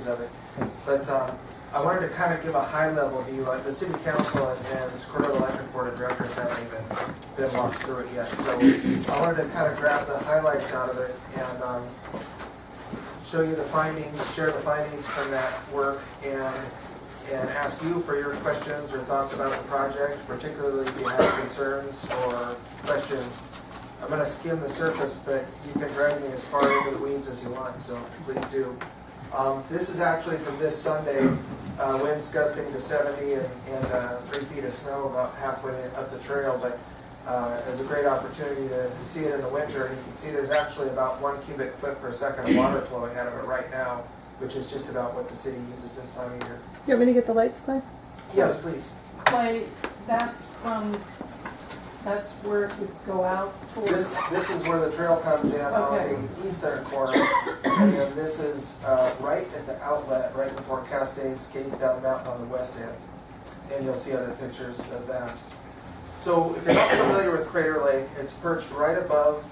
pieces of it. But I wanted to kind of give a high-level view. Like the City Council and Cordova Electric Board of Directors haven't even been walked through it yet. So I wanted to kind of grab the highlights out of it and show you the findings, share the findings from that work, and ask you for your questions or thoughts about the project, particularly if you have concerns or questions. I'm going to skim the surface, but you can drag me as far into the weeds as you want, so please do. This is actually from this Sunday, winds gusting to 70 and 3 feet of snow about halfway up the trail, but it's a great opportunity to see it in the winter. And you can see there's actually about 1 cubic foot per second of water flowing out of it right now, which is just about what the city uses this time of year. You want me to get the lights, Clay? Yes, please. Clay, that's where it would go out towards. This is where the trail comes in on the eastern corner, and then this is right at the outlet, right before Cascades down the mountain on the west end. And you'll see other pictures of that. So if you're not familiar with Crater Lake, it's perched right above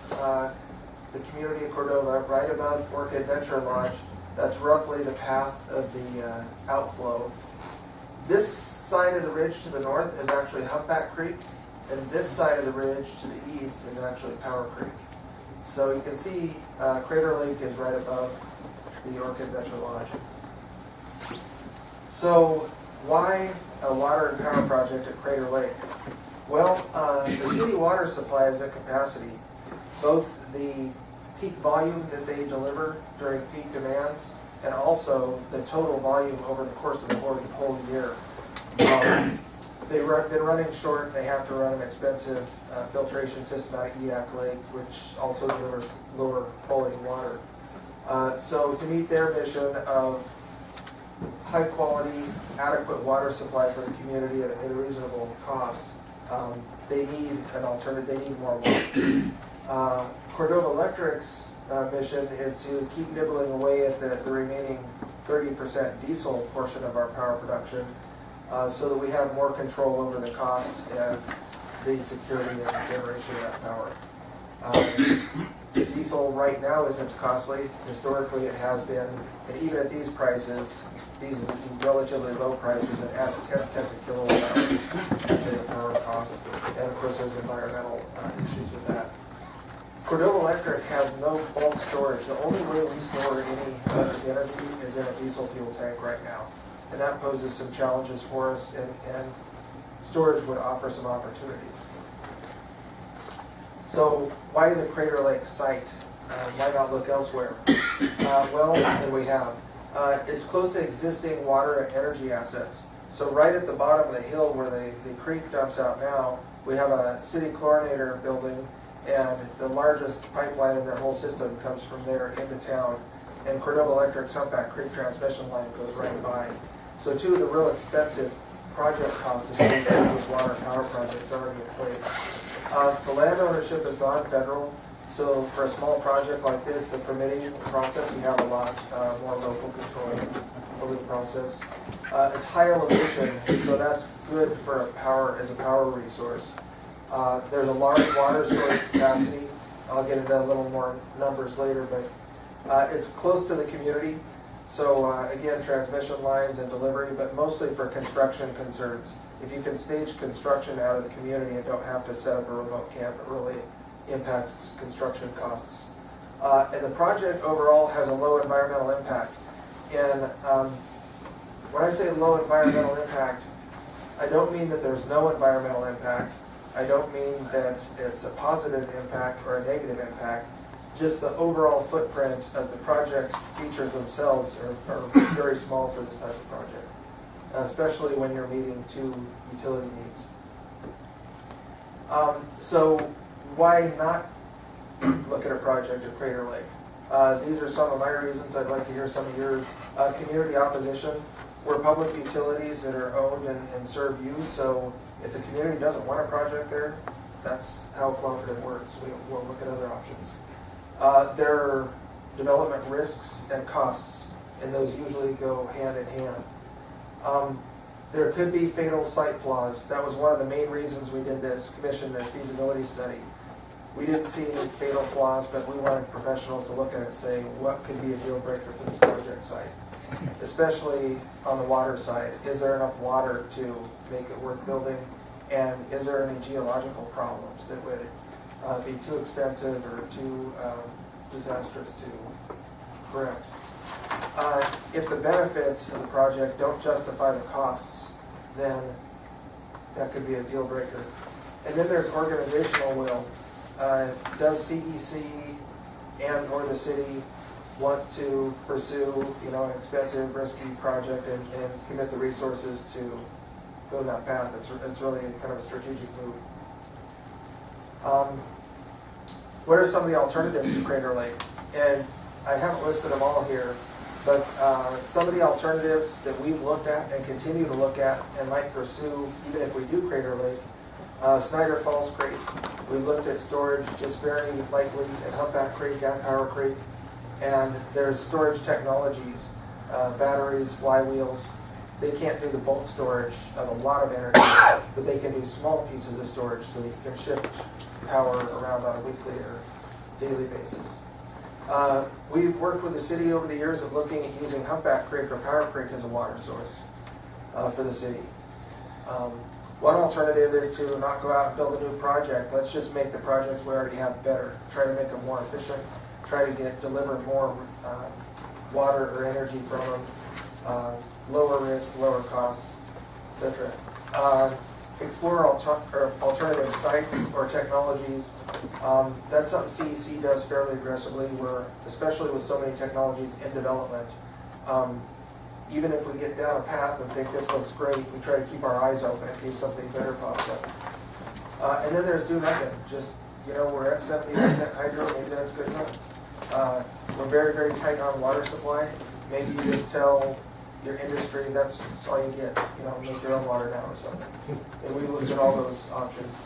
the community of Cordova, right above Orchid Adventure Lodge. That's roughly the path of the outflow. This side of the ridge to the north is actually Humpback Creek, and this side of the ridge to the east is actually Power Creek. So you can see Crater Lake is right above the Orchid Adventure Lodge. So why a water and power project at Crater Lake? Well, the city water supply is at capacity. Both the peak volume that they deliver during peak demands and also the total volume over the course of the whole year. They've been running short. They have to run an expensive filtration system out of Eak Lake, which also delivers lower quality water. So to meet their mission of high quality, adequate water supply for the community at a reasonable cost, they need an alternative. They need more water. Cordova Electric's mission is to keep nibbling away at the remaining 30% diesel portion of our power production, so that we have more control over the cost and the security and generation of that power. Diesel right now isn't costly. Historically it has been, and even at these prices, these relatively low prices, it adds 10 cents a kilowatt hour to the power cost. And of course there's environmental issues with that. Cordova Electric has no bulk storage. The only way we store any electric energy is in a diesel fuel tank right now. And that poses some challenges for us, and storage would offer some opportunities. So why the Crater Lake site? Why not look elsewhere? Well, and we have. It's close to existing water and energy assets. So right at the bottom of the hill where the creek dumps out now, we have a city chlorinator building, and the largest pipeline in their whole system comes from there into town. And Cordova Electric's Humpback Creek transmission line goes right by. So two of the real expensive project costs associated with water and power projects are already in place. The land ownership is non-federal, so for a small project like this, the permitting process, you have a lot more local control over the process. It's high elevation, so that's good for a power resource. There's a large water storage capacity. I'll get into a little more numbers later, but it's close to the community. So again, transmission lines and delivery, but mostly for construction concerns. If you can stage construction out of the community and don't have to set up a remote camp, it really impacts construction costs. And the project overall has a low environmental impact. And when I say low environmental impact, I don't mean that there's no environmental impact. I don't mean that it's a positive impact or a negative impact. Just the overall footprint of the project's features themselves are very small for this type of project, especially when you're meeting two utility needs. So why not look at a project at Crater Lake? These are some of my reasons. I'd like to hear some of yours. Community opposition. We're public utilities that are owned and serve you, so if the community doesn't want a project there, that's how cooperative works. We'll look at other options. There are development risks and costs, and those usually go hand in hand. There could be fatal site flaws. That was one of the main reasons we did commissioned this feasibility study. We didn't see any fatal flaws, but we wanted professionals to look at it and say, what could be a deal breaker for this project site? especially on the water side. Is there enough water to make it worth building? And is there any geological problems that would be too expensive or too disastrous to correct? If the benefits of the project don't justify the costs, then that could be a deal breaker. And then there's organizational will. Does CEC and or the city want to pursue, an expensive, risky project and commit the resources to go that path? It's really kind of a strategic move. What are some of the alternatives to Crater Lake? And I haven't listed them all here, but some of the alternatives that we've looked at and continue to look at and might pursue even if we do Crater Lake, Snyder Falls Creek. We looked at storage just very likely in Humpback Creek and Power Creek. And there's storage technologies, batteries, flywheels. They can't do the bulk storage of a lot of energy, but they can do small pieces of storage so that you can shift power around on a weekly or daily basis. We've worked with the city over the years of looking at using Humpback Creek or Power Creek as a water source for the city. One alternative is to not go out and build a new project. Let's just make the projects we already have better. Try to make them more efficient. Try to deliver more water or energy from them. Lower risk, lower cost, etc. Explore alternative sites or technologies. That's something CEC does fairly aggressively. Especially with so many technologies in development, even if we get down a path and think this looks great, we try to keep our eyes open in case something better pops up. And then there's do nothing. Just, we're at 70% hydro, maybe that's good enough. We're very, very tight on water supply. Maybe you just tell your industry that's all you get, make your own water now or something. And we looked at all those options.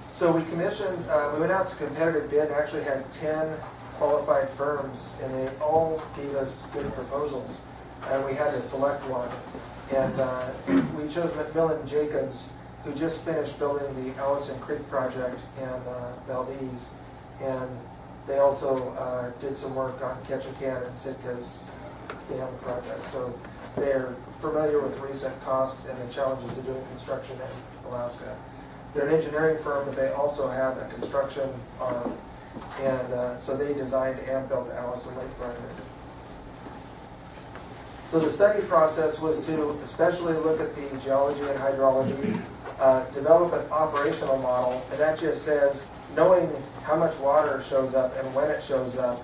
So we we went out to competitive bid and actually had 10 qualified firms, and they all gave us good proposals, and we had to select one. And we chose McMillan Jacobs, who just finished building the Allison Creek project in Valdez, and they also did some work on Ketchikan and Sitka's dam project. So they're familiar with recent costs and the challenges of doing construction in Alaska. They're an engineering firm, but they also have a construction arm. And so they designed and built the Allison Lake project. So the study process was to especially look at the geology and hydrology, develop an operational model, and that just says, knowing how much water shows up and when it shows up,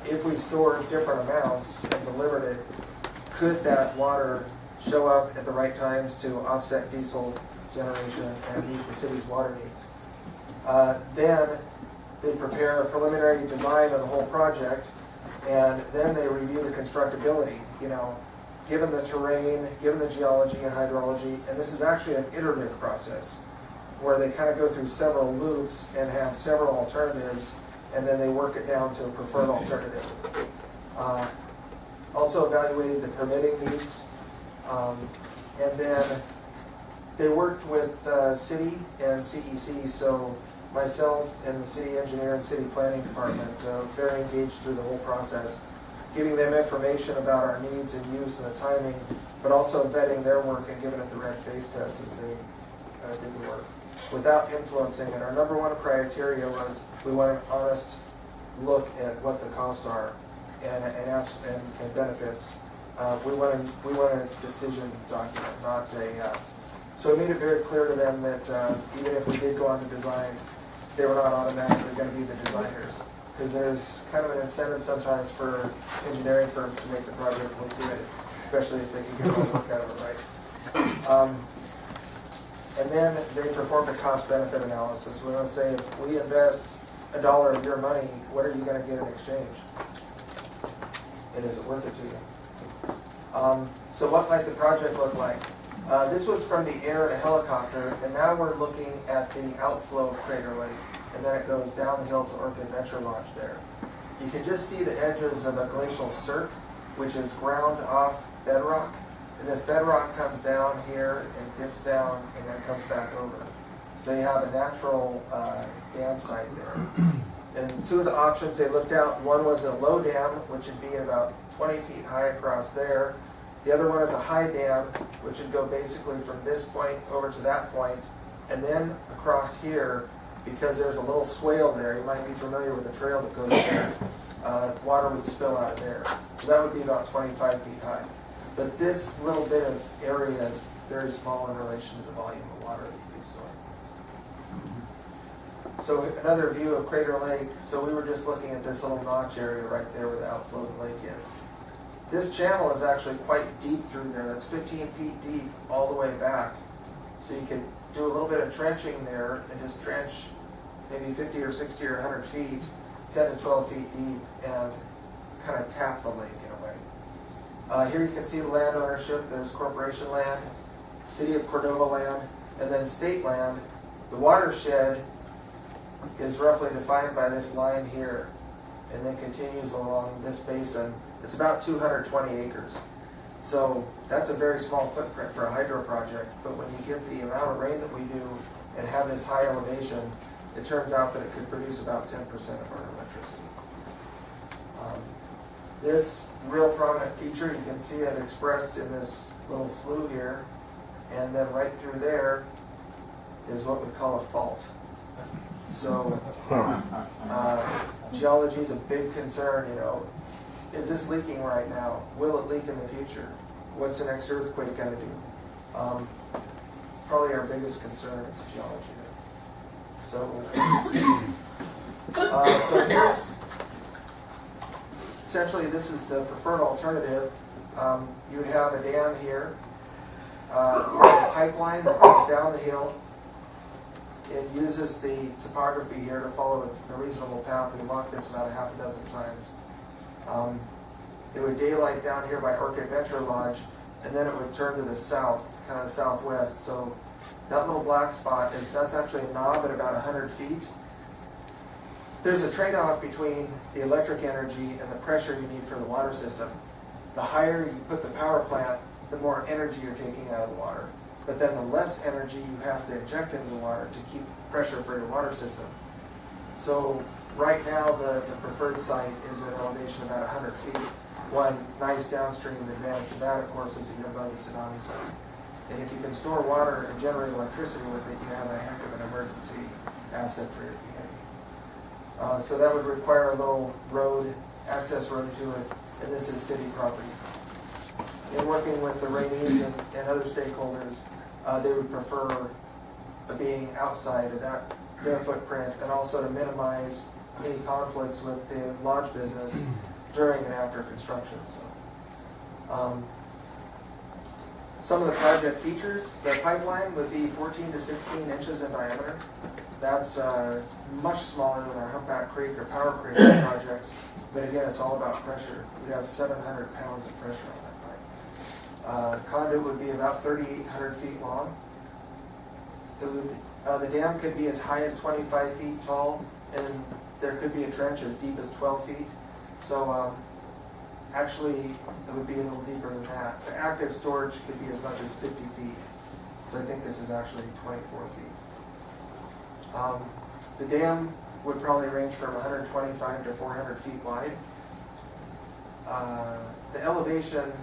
if we stored different amounts and delivered it, could that water show up at the right times to offset diesel generation and meet the city's water needs? Then they prepare a preliminary design of the whole project, and then they review the constructability, given the terrain, given the geology and hydrology, and this is actually an iterative process where they kind of go through several loops and have several alternatives, and then they work it down to a preferred alternative. Also evaluated the permitting needs, and then they worked with city and CEC, so myself and the city engineer and city planning department very engaged through the whole process, giving them information about our needs and use and the timing, but also vetting their work and giving it the red face test as they did the work, without influencing it. Our number one criteria was we want an honest look at what the costs are and benefits. We want a decision document, not a. So we made it very clear to them that even if we did go on to design, they were not automatically going to be the designers, because there's kind of an incentive sometimes for engineering firms to make the project look good, especially if they can get all the work out of it right. And then they performed a cost-benefit analysis. We want to say, if we invest $1 of your money, what are you going to get in exchange? And is it worth it to you? So what might the project look like? This was from the air in a helicopter, and now we're looking at the outflow of Crater Lake, and then it goes down the hill to Orchid Venture Lodge there. You can just see the edges of a glacial cirque, which is ground off bedrock, and this bedrock comes down here and dips down and then comes back over. So you have a natural dam site there. And two of the options they looked at, one was a low dam, which would be about 20 feet high across there. The other one is a high dam, which would go basically from this point over to that point, and then across here, because there's a little swale there, you might be familiar with the trail that goes there, water would spill out of there. So that would be about 25 feet high. But this little bit of area is very small in relation to the volume of water that would be stored. So another view of Crater Lake. So we were just looking at this little notch area right there where the outflow of the lake is. This channel is actually quite deep through there. That's 15 feet deep all the way back. So you could do a little bit of trenching there and just trench maybe 50 or 60 or 100 feet, 10 to 12 feet deep, and kind of tap the lake in a way. Here you can see the land ownership. There's corporation land, City of Cordova land, and then state land. The watershed is roughly defined by this line here, and then continues along this basin. It's about 220 acres. So that's a very small footprint for a hydro project, but when you get the amount of rain that we do and have this high elevation, it turns out that it could produce about 10% of our electricity. This real prominent feature, you can see it expressed in this little slough here, and then right through there is what we call a fault. So geology is a big concern, you know. Is this leaking right now? Will it leak in the future? What's the next earthquake going to do? Probably our biggest concern is geology. So here's, essentially this is the preferred alternative. You would have a dam here, a pipeline that goes down the hill. It uses the topography here to follow a reasonable path. We walked this about a half a dozen times. It would daylight down here by Orchid Venture Lodge, and then it would turn to the south, kind of southwest. So that little black spot that's actually a knob at about 100 feet. There's a trade-off between the electric energy and the pressure you need for the water system. The higher you put the power plant, the more energy you're taking out of the water. But then the less energy you have to inject into the water to keep pressure for your water system. So right now the preferred site is at an elevation about 100 feet. One nice downstream advantage to that, of course, is that you're above the tsunami zone. And if you can store water and generate electricity with it, you have a heck of an emergency asset for your community. So that would require a little road, access road to it, and this is city property. In working with the Rainies and other stakeholders, they would prefer being outside of their footprint, and also to minimize any conflicts with the lodge business during and after construction. So, some of the project features, the pipeline would be 14 to 16 inches in diameter. That's much smaller than our Humpback Creek or Power Creek projects, but again, it's all about pressure. We have 700 pounds of pressure on that pipe. Conduit would be about 3,800 feet long. It would, the dam could be as high as 25 feet tall, and there could be a trench as deep as 12 feet. So actually, it would be a little deeper than that. The active storage could be as much as 50 feet. So I think this is actually 24 feet. The dam would probably range from 125 to 400 feet wide. The elevation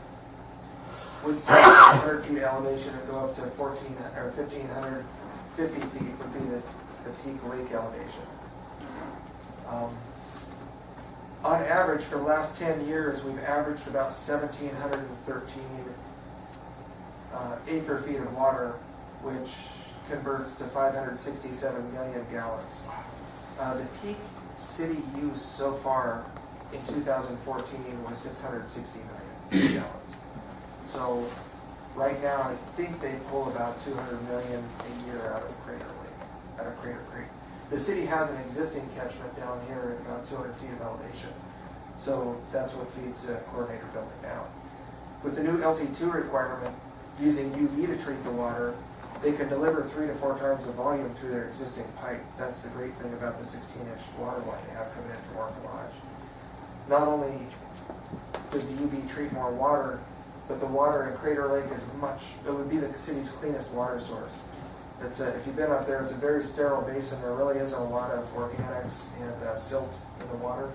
would start at 100 feet elevation and go up to 1,550 feet would be the peak lake elevation. On average, for the last 10 years, we've averaged about 1,713 acre feet of water, which converts to 567 million gallons. The peak city use so far in 2014 was 660 million gallons. So right now, I think they pull about 200 million a year out of Crater Lake, out of Crater Creek. The city has an existing catchment down here at about 200 feet of elevation. So that's what feeds the chlorinator building now. With the new LT2 requirement, using UV to treat the water, they can deliver 3 to 4 times the volume through their existing pipe. That's the great thing about the 16-inch water line they have coming in from Orchid Lodge. Not only does the UV treat more water, but the water in Crater Lake is it would be the city's cleanest water source. If you've been up there, it's a very sterile basin. There really isn't a lot of organics and silt in the water.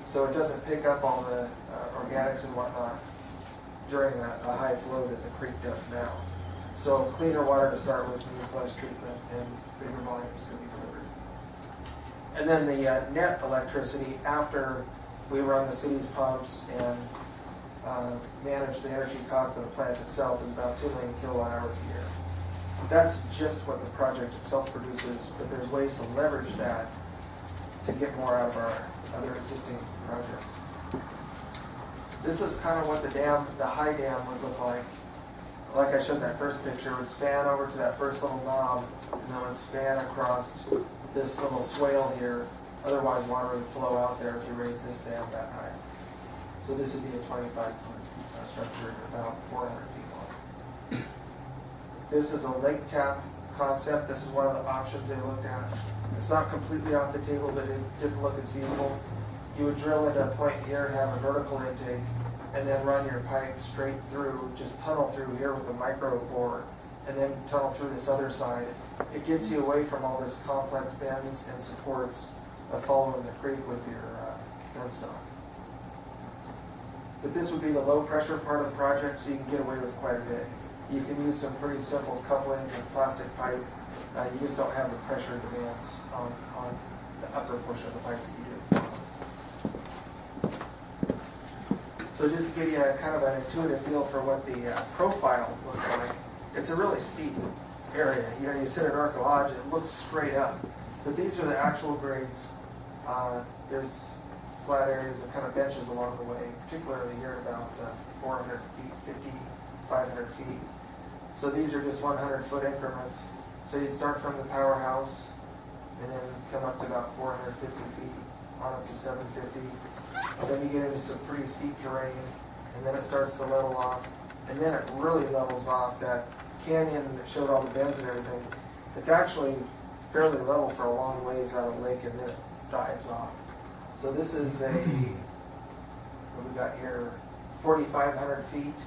So it doesn't pick up all the organics and whatnot during a high flow that the creek does now. So cleaner water to start with means less treatment and bigger volumes to be delivered. And then the net electricity after we run the city's pumps and manage the energy cost of the plant itself is about 2 million kilowatt hours a year. That's just what the project itself produces, but there's ways to leverage that to get more out of our other existing projects. This is kind of what the high dam would look like. Like I showed in that first picture, it would span over to that first little knob, and then it would span across this little swale here. Otherwise, water would flow out there if you raise this dam that high. So this would be a 25-foot structure, about 400 feet long. This is a lake tap concept. This is one of the options they looked at. It's not completely off the table, but it didn't look as feasible. You would drill into a point here and have a vertical intake, and then run your pipe straight through, just tunnel through here with a micro bore, and then tunnel through this other side. It gets you away from all this complex bends and supports of following the creek with your penstock. But this would be the low pressure part of the project, so you can get away with quite a bit. You can use some pretty simple couplings and plastic pipe. You just don't have the pressure demands on the upper portion of the pipe that you do. So just to give you a kind of an intuitive feel for what the profile looks like, it's a really steep area. You know, you sit at Arca Lodge and it looks straight up, but these are the actual grades. There's flat areas and kind of benches along the way, particularly here at about 400 feet, 50, 500 feet. So these are just 100-foot increments. So you'd start from the Powerhouse and then come up to about 450 feet, on up to 750. Then you get into some pretty steep terrain, and then it starts to level off, and then it really levels off. That canyon that showed all the bends and everything, it's actually fairly level for a long ways out of the lake, and then it dives off. So this is what we got here, 4,500 feet,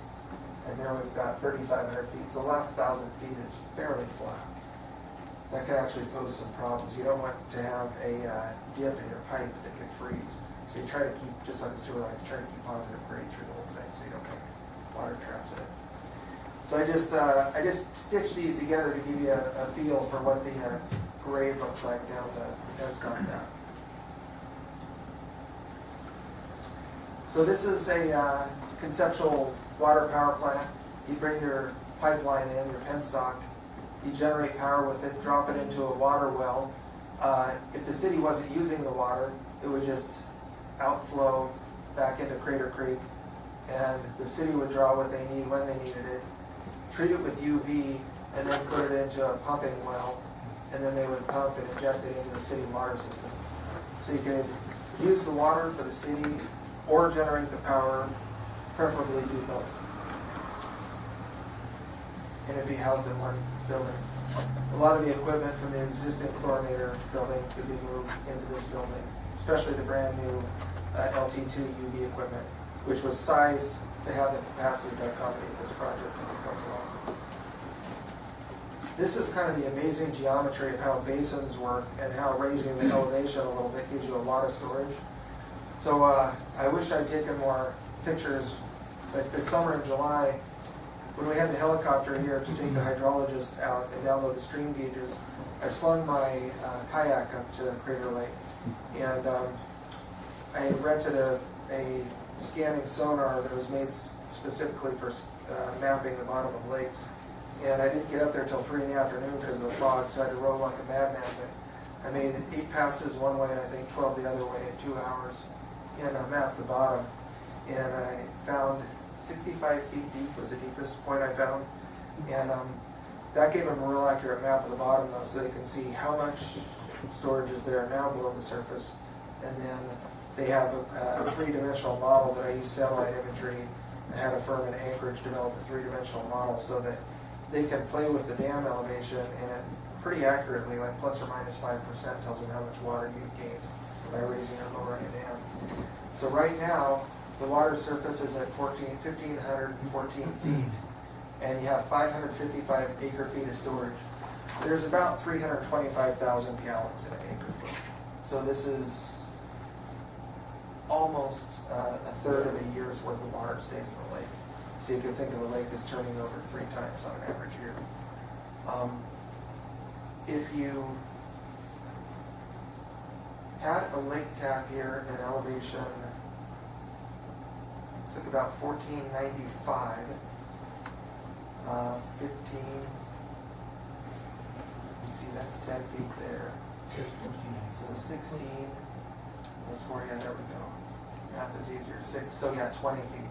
and there we've got 3,500 feet. So the last 1,000 feet is fairly flat. That can actually pose some problems. You don't want to have a dip in your pipe that could freeze. So you try to keep, just like a sewer line, you try to keep positive grade through the whole thing so you don't get water traps in it. So I just stitched these together to give you a feel for what the grade looks like down the penstock down. So this is a conceptual water power plant. You bring your pipeline in, your penstock, you generate power with it, drop it into a water well. If the city wasn't using the water, it would just outflow back into Crater Creek, and the city would draw what they need when they needed it, treat it with UV, and then put it into a pumping well, and then they would pump and inject it into the city water system. So you could use the water for the city or generate the power, preferably do both. And it'd be housed in one building. A lot of the equipment from the existing chlorinator building could be moved into this building, especially the brand new LT2 UV equipment, which was sized to have the capacity to accommodate this project when it comes along. This is kind of the amazing geometry of how basins work and how raising the elevation a little bit gives you a lot of storage. So I wish I'd taken more pictures, but this summer in July, when we had the helicopter here to take the hydrologist out and download the stream gauges, I slung my kayak up to Crater Lake, and I rented a scanning sonar that was made specifically for mapping the bottom of lakes. And I didn't get up there till 3 in the afternoon because of the fog, so I had to row like a madman. But I made 8 passes one way and I think 12 the other way in 2 hours. And I mapped the bottom, and I found 65 feet deep was the deepest point I found. And that gave them a real accurate map of the bottom, though, so they can see how much storage is there now below the surface. And then they have a 3-dimensional model that I use satellite imagery. I had a firm in Anchorage develop a 3-dimensional model so that they can play with the dam elevation, and it pretty accurately, like plus or minus 5%, tells them how much water you gain by raising or lowering a dam. So right now, the water surface is at 1,514 feet, and you have 555 acre-feet of storage. there's about 325,000 gallons in an acre foot. So this is almost a third of a year's worth of water stays in the lake. So you can think of the lake as turning over 3 times on an average year. If you had a lake tap here at elevation, it's like about 1495, 15, you see that's 10 feet there. So 16, that's 4, yeah, there we go. Math is easier, 6, so yeah, 20 feet.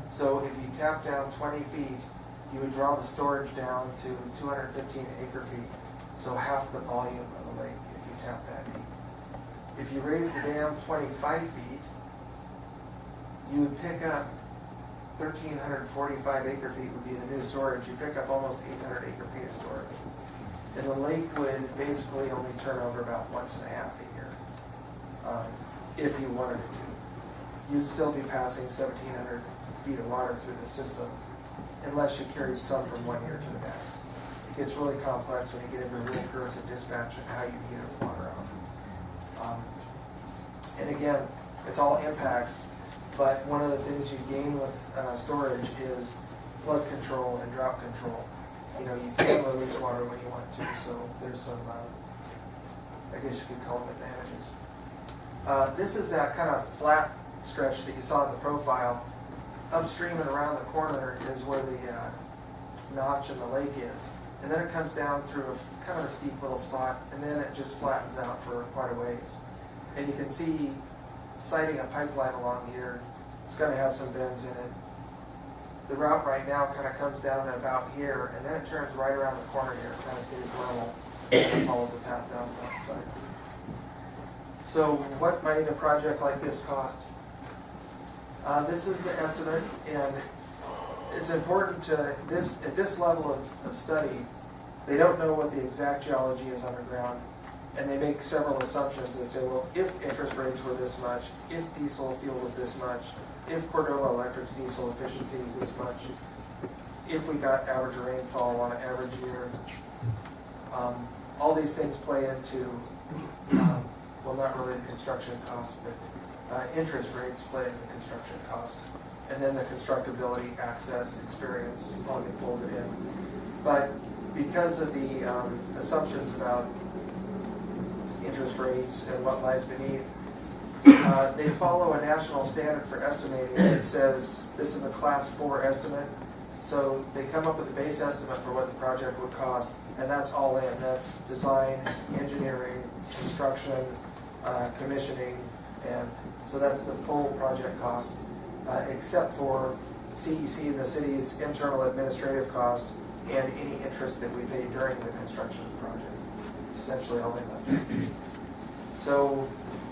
So if you tap down 20 feet, you would draw the storage down to 215 acre feet, so half the volume of the lake if you tap that deep. If you raise the dam 25 feet, you would pick up 1,345 acre feet would be the new storage. You pick up almost 800 acre feet of storage. And the lake would basically only turn over about once and a half a year, if you wanted it to. You'd still be passing 1,700 feet of water through the system, unless you carried some from one year to the next. It gets really complex when you get into rule curves of dispatch and how you meter the water out. And again, it's all impacts, but one of the things you gain with storage is flood control and drought control. You know, you can release water when you want to, so there's some, I guess you could call them advantages. This is that kind of flat stretch that you saw in the profile. Upstream and around the corner is where the notch in the lake is. And then it comes down through kind of a steep little spot, and then it just flattens out for quite a ways. And you can see siting a pipeline along here, it's going to have some bends in it. The route right now kind of comes down to about here, and then it turns right around the corner here. It kind of stays level, and it follows the path down the side. So what might a project like this cost? This is the estimate, and it's important to, at this level of study, they don't know what the exact geology is underground, and they make several assumptions. They say, well, if interest rates were this much, if diesel fuel was this much, if Cordova Electric's diesel efficiency is this much, if we got average rainfall on an average year, all these things play into, well, not really the construction cost, but interest rates play into the construction cost. And then the constructability, access, experience, all get folded in. But because of the assumptions about interest rates and what lies beneath, they follow a national standard for estimating that says this is a class 4 estimate. So they come up with a base estimate for what the project would cost, and that's all in. That's design, engineering, construction, commissioning, and so that's the full project cost, except for CEC, the city's internal administrative cost, and any interest that we pay during the construction of the project. It's essentially all in. So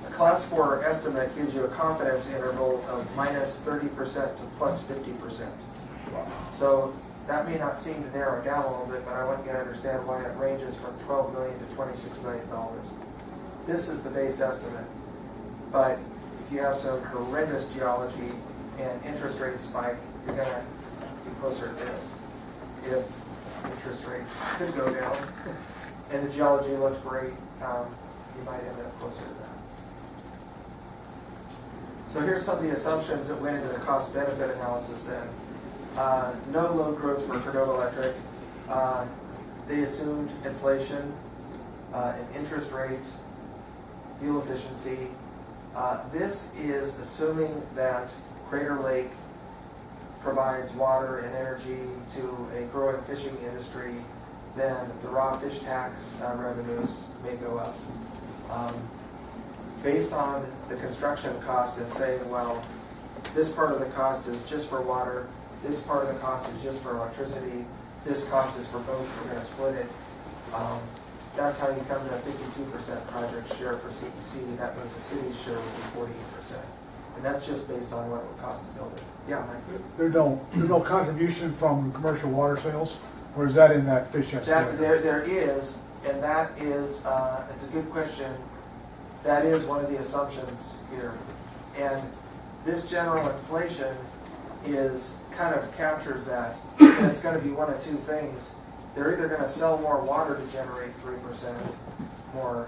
a class 4 estimate gives you a confidence interval of minus 30% to plus 50%. So that may not seem to narrow down a little bit, but I want you to understand why it ranges from $12 million to $26 million. This is the base estimate, but if you have some horrendous geology and interest rates spike, you're going to be closer to this. If interest rates could go down and the geology looks great, you might end up closer to that. So here's some of the assumptions that went into the cost-benefit analysis then. No load growth for Cordova Electric. They assumed inflation, an interest rate, fuel efficiency. This is assuming that Crater Lake provides water and energy to a growing fishing industry, then the raw fish tax revenues may go up. Based on the construction cost and saying, well, this part of the cost is just for water, this part of the cost is just for electricity, this cost is for both, we're going to split it. That's how you come to a 52% project share for CEC. That means the city's share would be 48%. And that's just based on what it would cost to build it. Yeah, Mike? There's no contribution from commercial water sales, or is that in that fish estimate? There is, and that is, it's a good question. That is one of the assumptions here. And this general inflation is kind of captures that. And it's going to be one of two things. they're either gonna sell more water to generate 3% more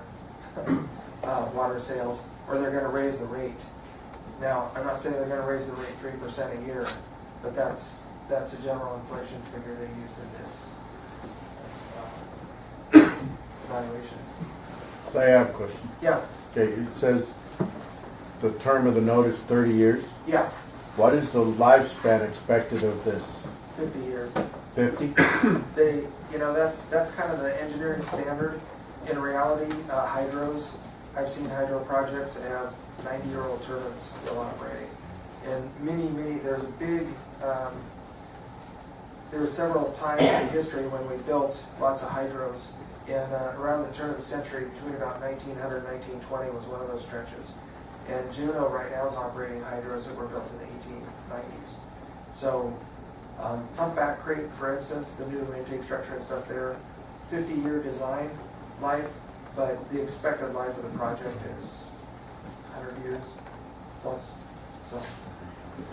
water sales, or they're gonna raise the rate. Now, I'm not saying they're gonna raise the rate 3% a year, but that's a general inflation figure they used in this evaluation. I have a question. Yeah, Okay, it says the term of the note is 30 years. yeah, What is the lifespan expected of this? 50 years. 50? They, that's kind of the engineering standard. In reality, hydros, I've seen hydro projects that have 90-year-old turbines still operating. And there's a big, there were several times in history when we built lots of hydros. And around the turn of the century, between about 1900 and 1920 was one of those stretches. And Juneau right now is operating hydros that were built in the 1890s. So humpback crate, for instance, the new intake structure and stuff there, 50-year design life, but the expected life of the project is 100 years plus. So,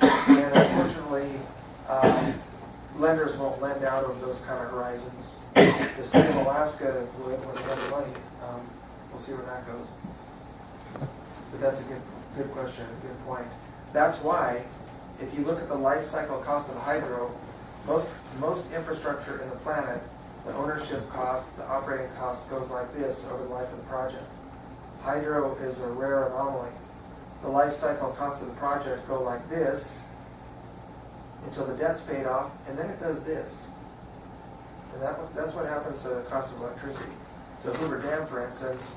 and unfortunately, lenders won't lend out over those kind of horizons. The state of Alaska would when they have the money. We'll see where that goes. But that's a good question, a good point. That's why, if you look at the life cycle cost of hydro, most infrastructure in the planet, the ownership cost, the operating cost goes like this over the life of the project. Hydro is a rare anomaly. The life cycle cost of the project go like this until the debt's paid off, and then it does this. And that's what happens to the cost of electricity. So Hoover Dam, for instance,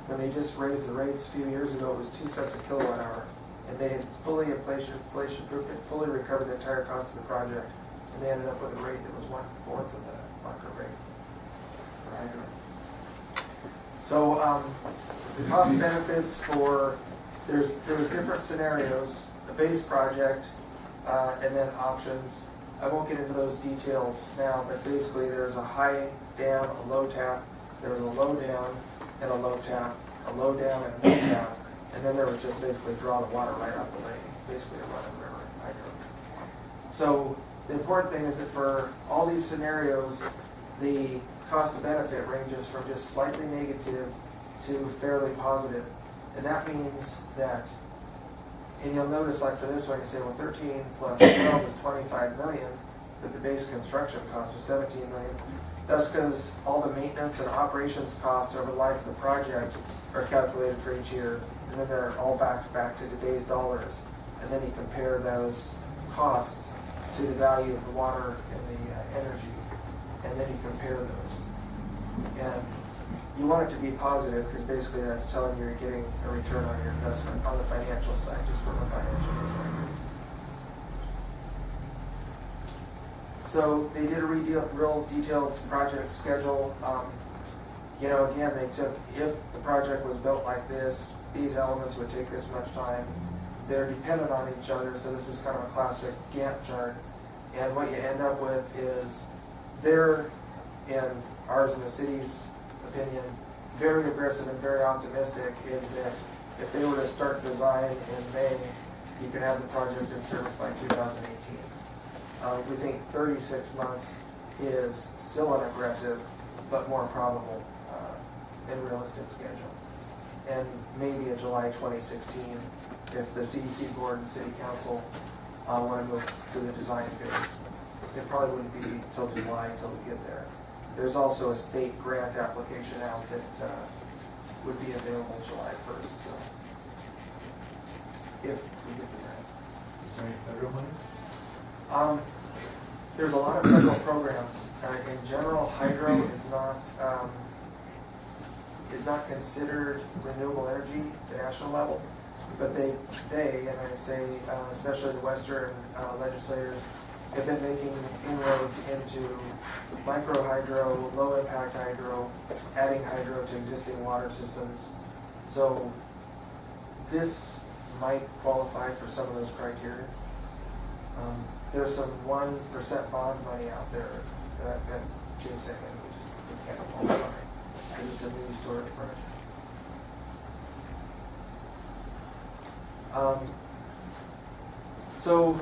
when they just raised the rates a few years ago, it was 2 cents a kilowatt hour. And they had fully inflation-proofed it, fully recovered the entire cost of the project. And they ended up with a rate that was 1/4 of the market rate for hydro. So the cost benefits there was different scenarios, a base project, and then options. I won't get into those details now, but basically there's a high dam, a low tap, there was a low down and a low tap, a low down and a low tap, and then there was just basically draw the water right off the lake, basically a running river hydro. So the important thing is that for all these scenarios, the cost of benefit ranges from just slightly negative to fairly positive. And that means that, and you'll notice like for this one, you say, well, 13 plus 12 is 25 million, but the base construction cost was 17 million. That's because all the maintenance and operations costs over the life of the project are calculated for each year, and then they're all back to today's dollars. And then you compare those costs to the value of the water and the energy, and then you compare those. And you want it to be positive because basically that's telling you you're getting a return on your investment on the financial side, just from a financial perspective. So they did a real detailed project schedule. Again, they took, if the project was built like this, these elements would take this much time. They're dependent on each other, so this is kind of a classic Gantt chart. And what you end up with is they're, in ours and the city's opinion, very aggressive and very optimistic is that if they were to start design in May, you could have the project in service by 2018. We think 36 months is still an aggressive, but more probable and realistic schedule. And maybe a July 2016 if the CDC board and city council want to move to the design phase. It probably wouldn't be till July until we get there. There's also a state grant application out that would be available July 1st. So if we get the grant. Is there any federal money? There's a lot of federal programs. In general, hydro is not considered renewable energy at the national level, but they and I say especially the Western legislators have been making inroads into micro hydro, low impact hydro, adding hydro to existing water systems. So this might qualify for some of those criteria. There's some 1% bond money out there that I've been chasing, and we can't qualify because it's a new storage project. So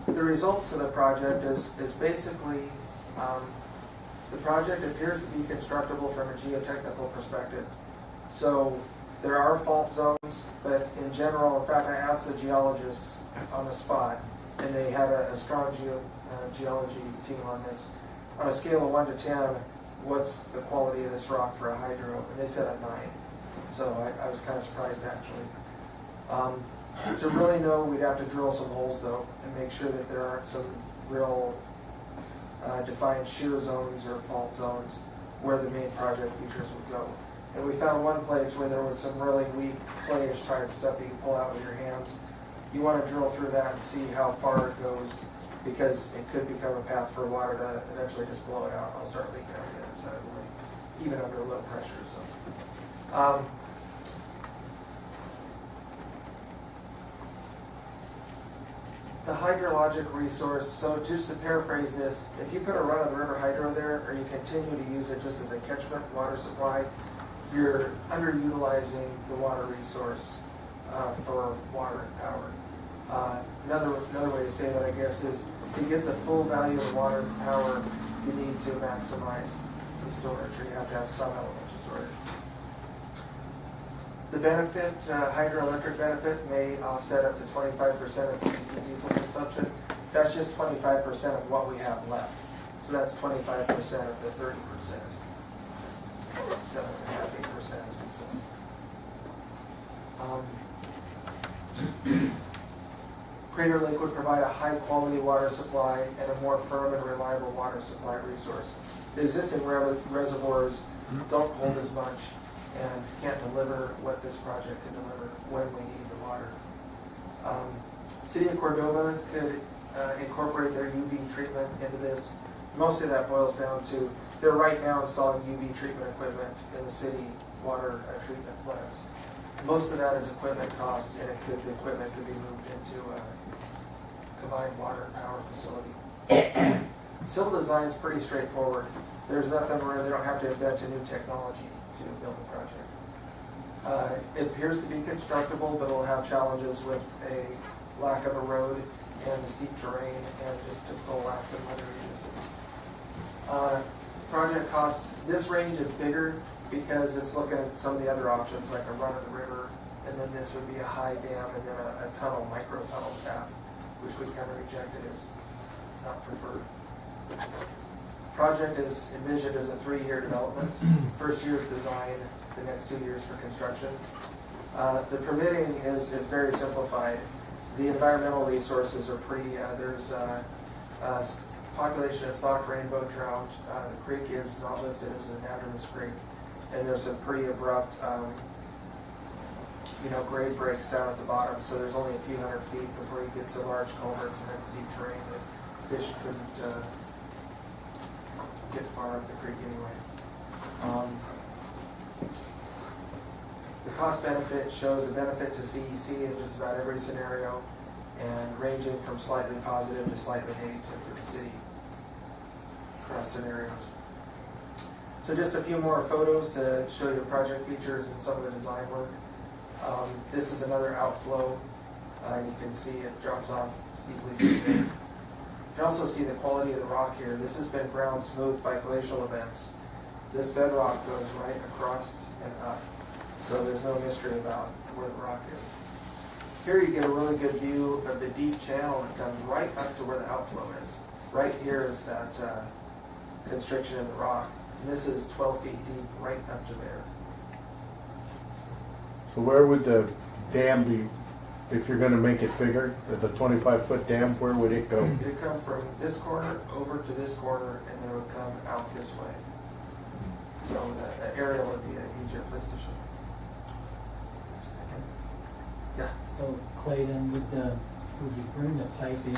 the results of the project is basically The project appears to be constructible from a geotechnical perspective. So there are fault zones, but in general, in fact, I asked the geologists on the spot, and they had a strong geology team on this. On a scale of 1 to 10, what's the quality of this rock for a hydro? And they said a 9. So I was kind of surprised, actually. To really know, we'd have to drill some holes, though, and make sure that there aren't some real defined shear zones or fault zones where the main project features would go. And we found one place where there was some really weak clayish type stuff that you can pull out with your hands. You want to drill through that and see how far it goes, because it could become a path for water to eventually just blow it out. I'll start leaking out the other side of the lake, even under low pressure. So, the hydrologic resource, so just to paraphrase this, if you put a run-of-the-river hydro there, or you continue to use it just as a catchment water supply, you're underutilizing the water resource for water and power. Another way to say that, I guess, is to get the full value of water and power, you need to maximize the storage, or you have to have some element of storage. The benefit, hydroelectric benefit, may offset up to 25% of CEC diesel consumption. That's just 25% of what we have left. So that's 25% of the 30%. 7.5%, 8% as we said. Crater Lake would provide a high-quality water supply and a more firm and reliable water supply resource. The existing reservoirs don't hold as much and can't deliver what this project can deliver when we need the water. City of Cordova could incorporate their UV treatment into this. Mostly that boils down to, they're right now installing UV treatment equipment in the city water treatment plants. Most of that is equipment cost, and the equipment could be moved into a combined water and power facility. Civil design is pretty straightforward. There's nothing where they don't have to invent a new technology to build the project. It appears to be constructible, but it'll have challenges with a lack of a road and the steep terrain and just typical Alaskan weather conditions. Project cost, this range is bigger because it's looking at some of the other options like a run of the river, and then this would be a high dam and then a tunnel, micro tunnel tap, which we kind of rejected as not preferred. Project is envisioned as a 3-year development. First year is design, the next 2 years for construction. The permitting is very simplified. The environmental resources are pretty, there's population of stocked rainbow trout. The creek is not listed as an anadromous creek. And there's some pretty abrupt, grade breaks down at the bottom, so there's only a few hundred feet before you get to large culverts and then steep terrain that fish couldn't get far up the creek anyway. The cost benefit shows a benefit to CEC in just about every scenario, and ranging from slightly positive to slightly negative for the city across scenarios. So just a few more photos to show you the project features and some of the design work. This is another outflow. You can see it drops off steeply through there. You can also see the quality of the rock here. This has been ground smooth by glacial events. This bedrock goes right across and up, so there's no mystery about where the rock is. Here you get a really good view of the deep channel that comes right up to where the outflow is. Right here is that constriction in the rock. And this is 12 feet deep right up to there. So where would the dam be, if you're gonna make it bigger, the 25-foot dam, where would it go? It would come from this corner over to this corner, and then it would come out this way. So the aerial would be an easier place to show. Yeah. So Clayton, would you bring the pipe in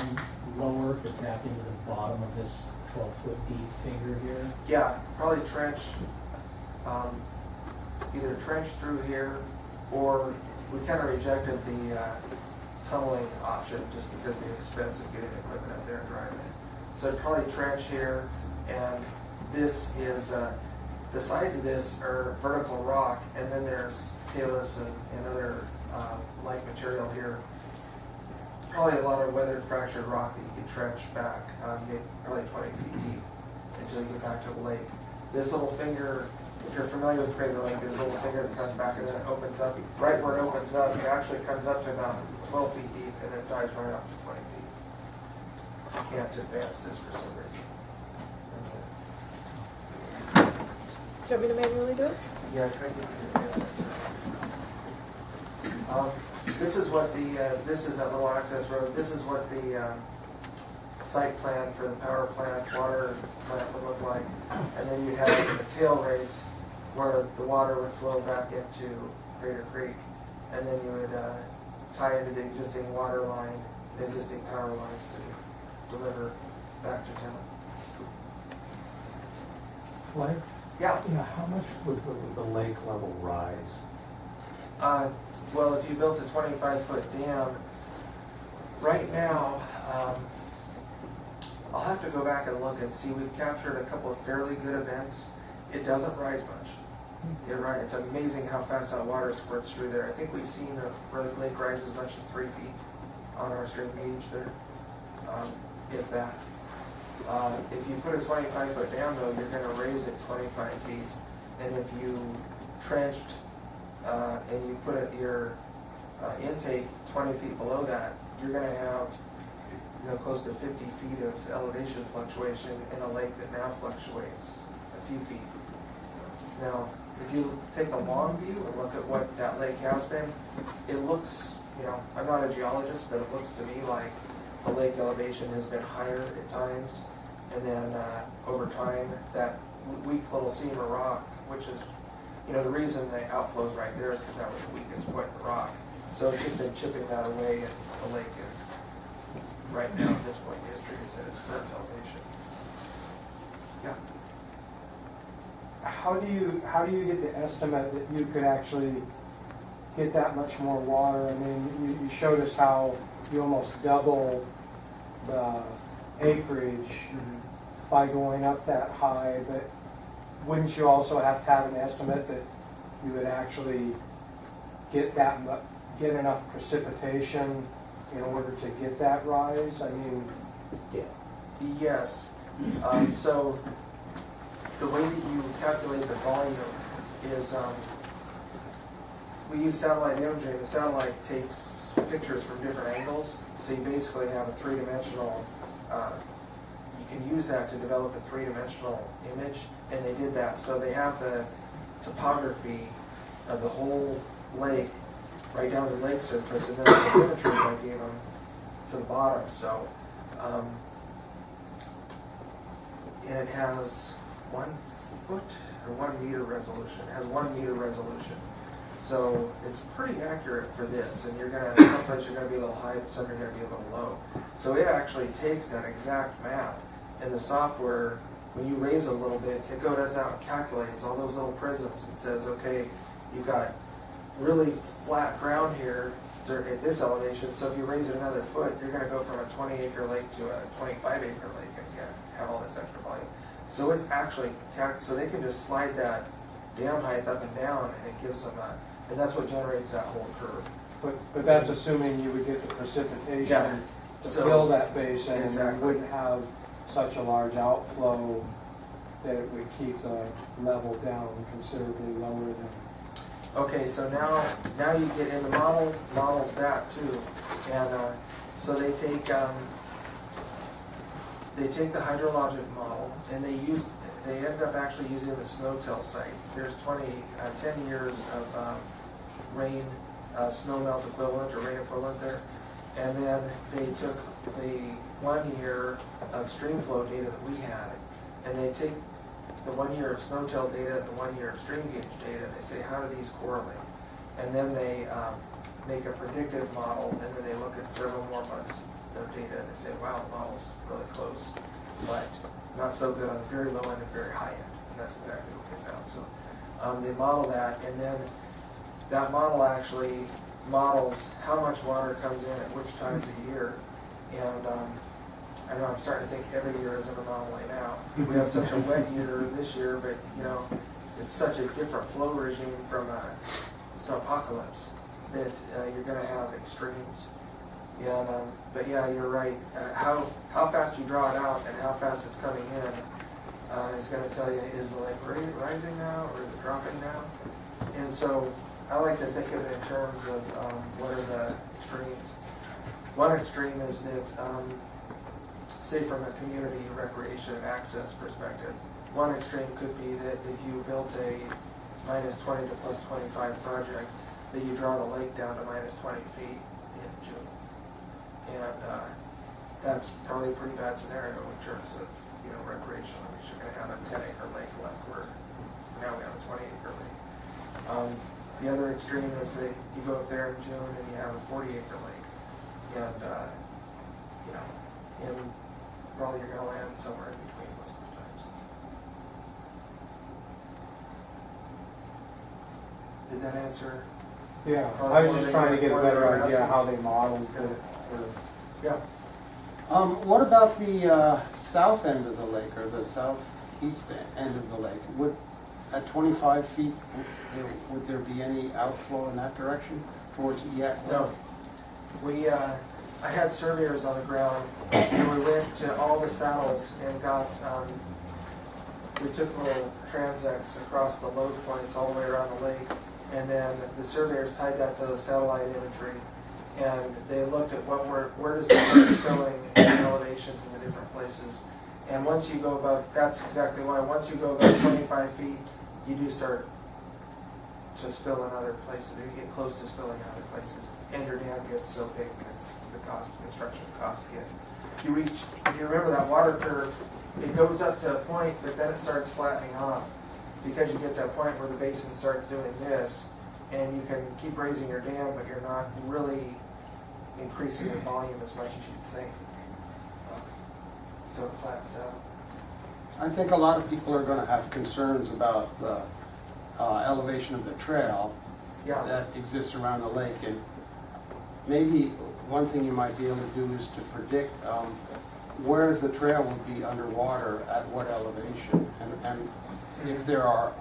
lower to tap into the bottom of this 12-foot deep finger here? Yeah, probably trench, either trench through here, or we kind of rejected the tunneling option just because of the expense of getting equipment up there and driving it. So probably trench here, and this is, the sides of this are vertical rock, and then there's talus and other light material here. Probably a lot of weathered fractured rock that you could trench back, probably 20 feet deep until you get back to the lake. This little finger, if you're familiar with Crater Lake, there's a little finger that comes back and then it opens up. Right where it opens up, it actually comes up to about 12 feet deep and it dives right up to 20 feet. You can't advance this for some reason. Do you want me to manually do it? Yeah, try to get you to advance that. This is what this is that little access road. This is what the site plan for the power plant, water plant would look like. And then you have a tail race where the water would flow back into Crater Creek. And then you would tie into the existing water line, the existing power lines to deliver back to town. Like, Yeah. how much would the lake level rise? Well, if you built a 25-foot dam, right now, I'll have to go back and look and see. We've captured a couple of fairly good events. It doesn't rise much. It's amazing how fast that water squirts through there. I think we've seen the lake rise as much as 3 feet on our stream gauge there, if that. If you put a 25-foot dam, though, you're going to raise it 25 feet. And if you trenched and you put your intake 20 feet below that, you're going to have close to 50 feet of elevation fluctuation in a lake that now fluctuates a few feet. Now, if you take the long view and look at what that lake has been, it looks, I'm not a geologist, but it looks to me like the lake elevation has been higher at times, and then over time, that weak little seam of rock, which is, the reason the outflow's right there is because that was the weakest point in the rock. So it's just been chipping that away, and the lake is, right now at this point in history, is at its current elevation. Yeah. How do you get the estimate that you could actually get that much more water? I mean, you showed us how you almost double the acreage by going up that high, but wouldn't you also have to have an estimate that you would actually get enough precipitation in order to get that rise? I mean, Yes. So the way that you calculate the volume is we use satellite imagery. The satellite takes pictures from different angles, so you basically have a three-dimensional. You can use that to develop a three-dimensional image, and they did that. So they have the topography of the whole lake right down the lake surface, and then the imagery I gave them to the bottom. So, and it has 1 foot or 1 meter resolution. It has 1 meter resolution. So it's pretty accurate for this, and someplace you're gonna be a little high, but some you're gonna be a little low. So it actually takes that exact map, and the software, when you raise it a little bit, it goes out and calculates all those little prisms and says, okay, you've got really flat ground here at this elevation, so if you raise it another foot, you're gonna go from a 20-acre lake to a 25-acre lake and have all this extra volume. So it's actually, so they can just slide that dam height up and down, and it gives them and that's what generates that whole curve. but that's assuming you would get the precipitation Yeah. to So- fill that basin, and Exactly. you wouldn't have such a large outflow that it would keep the level down considerably lower than. Okay, so now you get in the models that too, and so they take the hydrologic model, and they end up actually using the Snowtail site. There's 10 years of rain, snow melt equivalent or rain equivalent there, and then they took the 1 year of stream flow data that we had, and they take the 1 year of Snowtail data and the 1 year of stream gauge data, and they say, how do these correlate? And then they make a predictive model, and then they look at several more months of data, and they say, wow, the model's really close, but not so good on the very low end and very high end. And that's exactly what they found. So they model that, and then that model actually models how much water comes in at which times a year. And I know I'm starting to think every year is an anomaly now. We have such a wet year this year, but it's such a different flow regime from a snowpocalypse that you're going to have extremes. And, but yeah, you're right. How fast you draw it out and how fast it's coming in is gonna tell you, is the lake rising now or is it dropping now? And so I like to think of it in terms of what are the extremes. One extreme is that, say from a community recreation and access perspective, one extreme could be that if you built a -20 to +25 project, that you draw the lake down to -20 feet in June. And that's probably a pretty bad scenario in terms of, recreation. You're gonna have a 10-acre lake left where now we have a 20-acre lake. The other extreme is that you go up there in June and you have a 40-acre lake. And, and probably you're gonna land somewhere in between most of the times. Did that answer? Yeah, I was just trying to get a better idea how they modeled it. Yeah. What about the south end of the lake, or the southeast end of the lake? At 25 feet, would there be any outflow in that direction towards the Yak Lake? No. I had surveyors on the ground, and we went to all the saddles and got, we took little transects across the load points all the way around the lake, and then the surveyors tied that to the satellite imagery, and they looked at where does the water spilling and elevations in the different places. And once you go above, that's exactly why, once you go above 25 feet, you do start to spill in other places, or you get close to spilling in other places. And your dam gets so big, it's the construction costs get. If you remember that water curve, it goes up to a point, but then it starts flattening off. Because you get to a point where the basin starts doing this, and you can keep raising your dam, but you're not really increasing the volume as much as you'd think. So it flattens out. I think a lot of people are going to have concerns about the elevation of the trail Yeah. that exists around the lake. And maybe one thing you might be able to do is to predict where the trail will be underwater at what elevation, and if there are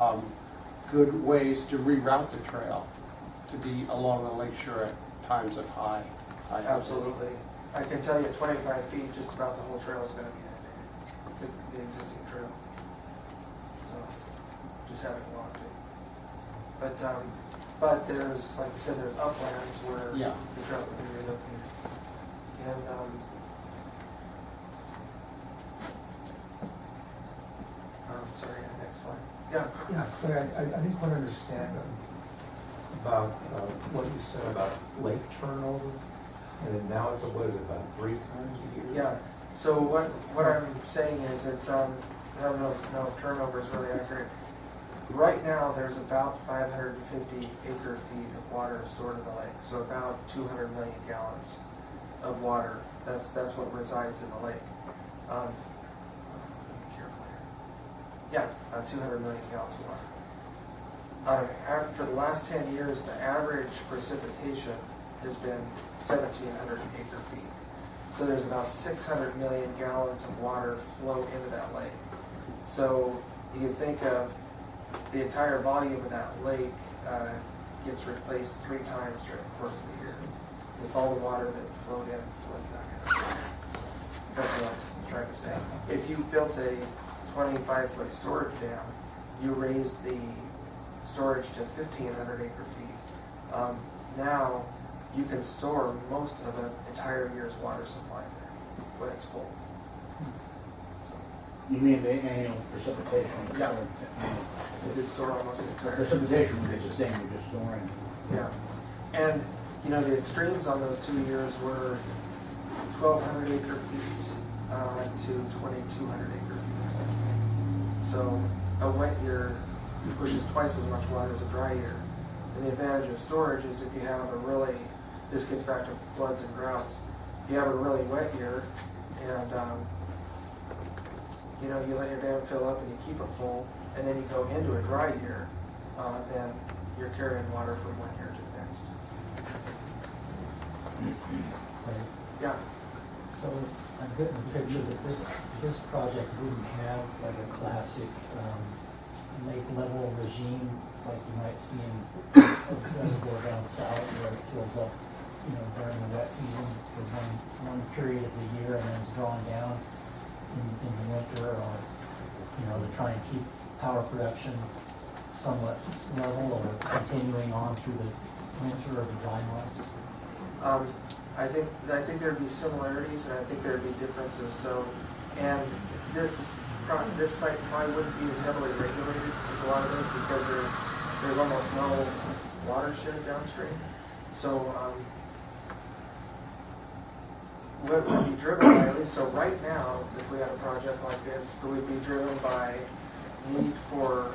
good ways to reroute the trail to be along the lakeshore at times of high elevation. Absolutely. I can tell you 25 feet, just about the whole trail is going to be inundated, the existing trail. So, just having walked it. But there's, like you said, there's uplands where Yeah. the trail can be relocated. And, sorry, next slide. Yeah. Yeah, Claire, I didn't quite understand about what you said about lake turnover, and then now it's, what is it, about 3 times a year? Yeah, so what I'm saying is that, I don't know if turnover is really accurate. Right now, there's about 550 acre feet of water stored in the lake, so about 200 million gallons of water. That's what resides in the lake. Be careful here. Yeah, 200 million gallons of water. For the last 10 years, the average precipitation has been 1,700 acre feet. So there's about 600 million gallons of water flow into that lake. So you can think of the entire volume of that lake gets replaced 3 times during the course of the year with all the water that flowed in and flowed back out. That's what I'm trying to say. If you built a 25-foot storage dam, you raise the storage to 1,500 acre feet. Now you can store most of an entire year's water supply there when it's full. You mean the annual precipitation? Yeah. You could store almost the entire. Precipitation would be the same, you're just storing. Yeah, and the extremes on those 2 years were 1,200 acre feet to 2,200 acre feet. So a wet year pushes twice as much water as a dry year. And the advantage of storage is if you have this gets back to floods and droughts. If you have a really wet year and you let your dam fill up and you keep it full, and then you go into a dry year, then you're carrying water from one year to the next. Yeah. So I'm getting the picture that this project wouldn't have like a classic lake level regime like you might see in a reservoir down south where it fills up, during the wet season for one period of the year and then is drawn down in the winter, or you know, to try and keep power production somewhat level or continuing on through the winter or design wise? I think there'd be similarities and I think there'd be differences. So, and this site probably wouldn't be as heavily regulated as a lot of those because there's almost no watershed downstream. So, what would be driven by, at least so right now, if we had a project like this, it would be driven by need for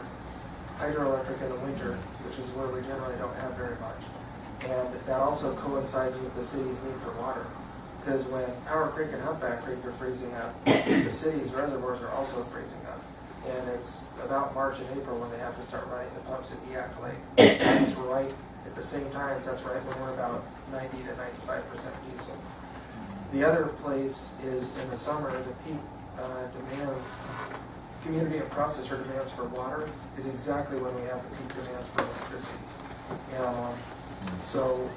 hydroelectric in the winter, which is where we generally don't have very much. And that also coincides with the city's need for water. Because when Power Creek and Humpback Creek are freezing up, the city's reservoirs are also freezing up. And it's about March and April when they have to start running the pumps at Eac Lake. And it's right at the same time, that's right when we're about 90 to 95% diesel. The other place is in the summer, the peak demands, community and processor demands for water is exactly when we have the peak demands for electricity. And so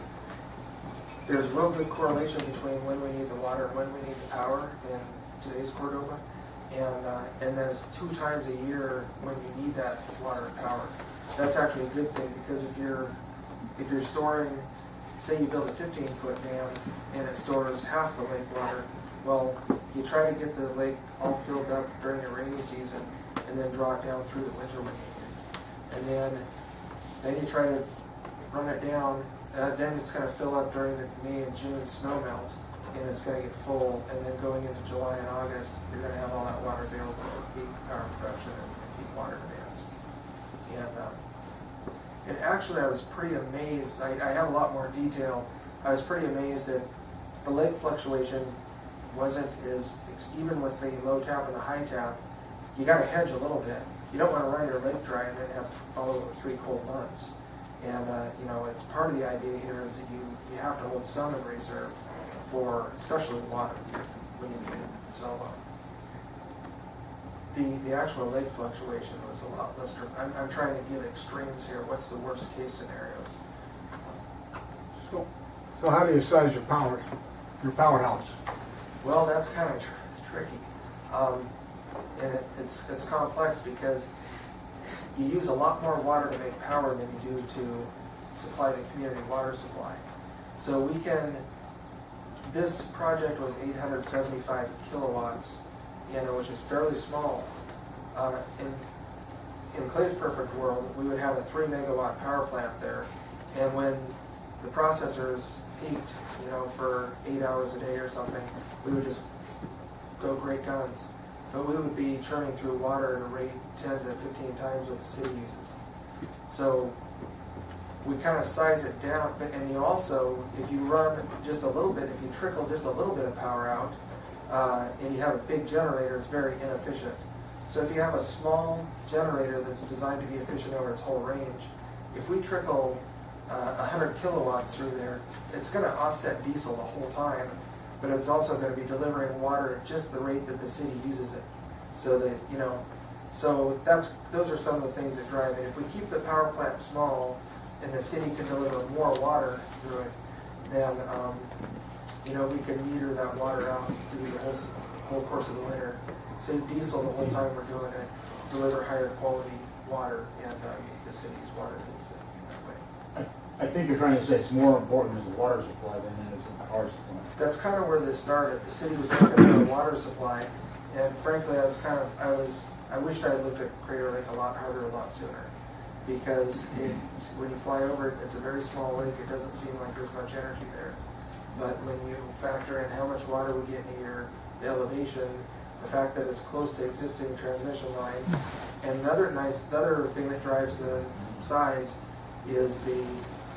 there's real good correlation between when we need the water and when we need the power in today's Cordova. And there's 2 times a year when you need that water and power. That's actually a good thing because if you're storing, say you build a 15-foot dam and it stores half the lake water, well, you try to get the lake all filled up during the rainy season and then draw it down through the winter when you need it. And then you try to run it down, then it's going to fill up during the May and June snow melt, and it's going to get full, and then going into July and August, you're going to have all that water available for peak power production and peak water demands. And actually I was pretty amazed, I have a lot more detail, I was pretty amazed that the lake fluctuation wasn't as, even with the low tap and the high tap, you got to hedge a little bit. You don't want to run your lake dry and then have to follow it with 3 cold months. And you know, it's part of the idea here is that you have to hold some in reserve for especially water when you need it. So the actual lake fluctuation was a lot less. I'm trying to give extremes here. What's the worst case scenarios? So how do you size your powerhouse? Well, that's kind of tricky. And it's complex because you use a lot more water to make power than you do to supply the community water supply. So this project was 875 kilowatts, which is fairly small. In Clay's perfect world, we would have a 3 megawatt power plant there, and when the processors peaked, for 8 hours a day or something, we would just go great guns. But we would be churning through water at a rate 10 to 15 times what the city uses. So we kind of size it down, and you also, if you run just a little bit, if you trickle just a little bit of power out, and you have a big generator, it's very inefficient. So if you have a small generator that's designed to be efficient over its whole range, if we trickle 100 kilowatts through there, it's going to offset diesel the whole time, but it's also going to be delivering water at just the rate that the city uses it. So that, so those are some of the things that drive it. If we keep the power plant small and the city can deliver more water through it, then, we can meter that water out through the whole course of the winter. Save diesel the whole time we're doing it, deliver higher quality water, and meet the city's water needs that way. I think you're trying to say it's more important as a water supply than it is a power supply. That's kind of where this started. The city was looking at the water supply, and frankly, I wished I had looked at Crater Lake a lot harder, a lot sooner. Because when you fly over it, it's a very small lake. It doesn't seem like there's much energy there. But when you factor in how much water we get in a year, the elevation, the fact that it's close to existing transmission lines, and another thing that drives the size is the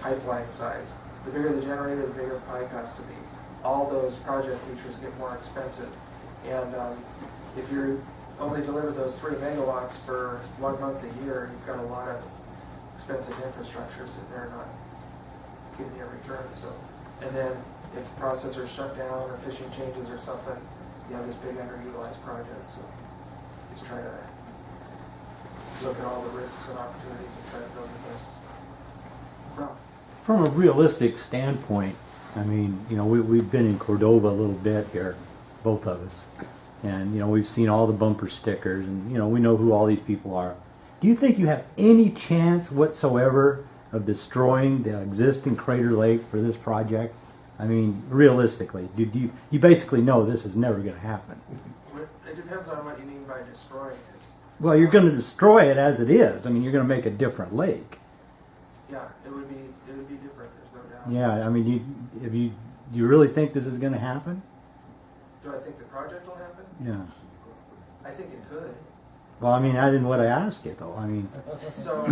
pipeline size. The bigger the generator, the bigger the pipe has to be. All those project features get more expensive. And if you only deliver those 3 megawatts for 1 month a year, you've got a lot of expensive infrastructure sitting there not giving you a return. So, and then if processors shut down or fishing changes or something, you have this big underutilized project. So just try to look at all the risks and opportunities and try to build the best. Rob. From a realistic standpoint, I mean, we've been in Cordova a little bit here, both of us. And, you know, we've seen all the bumper stickers and, you know, we know who all these people are. Do you think you have any chance whatsoever of destroying the existing Crater Lake for this project? I mean, realistically, you basically know this is never going to happen. It depends on what you mean by destroying it. Well, you're going to destroy it as it is. I mean, you're going to make a different lake. Yeah, it would be different, there's no doubt. Yeah, I mean, do you really think this is going to happen? Do I think the project will happen? Yeah. I think it could. Well, I mean, I didn't what I asked you, though. I mean, So,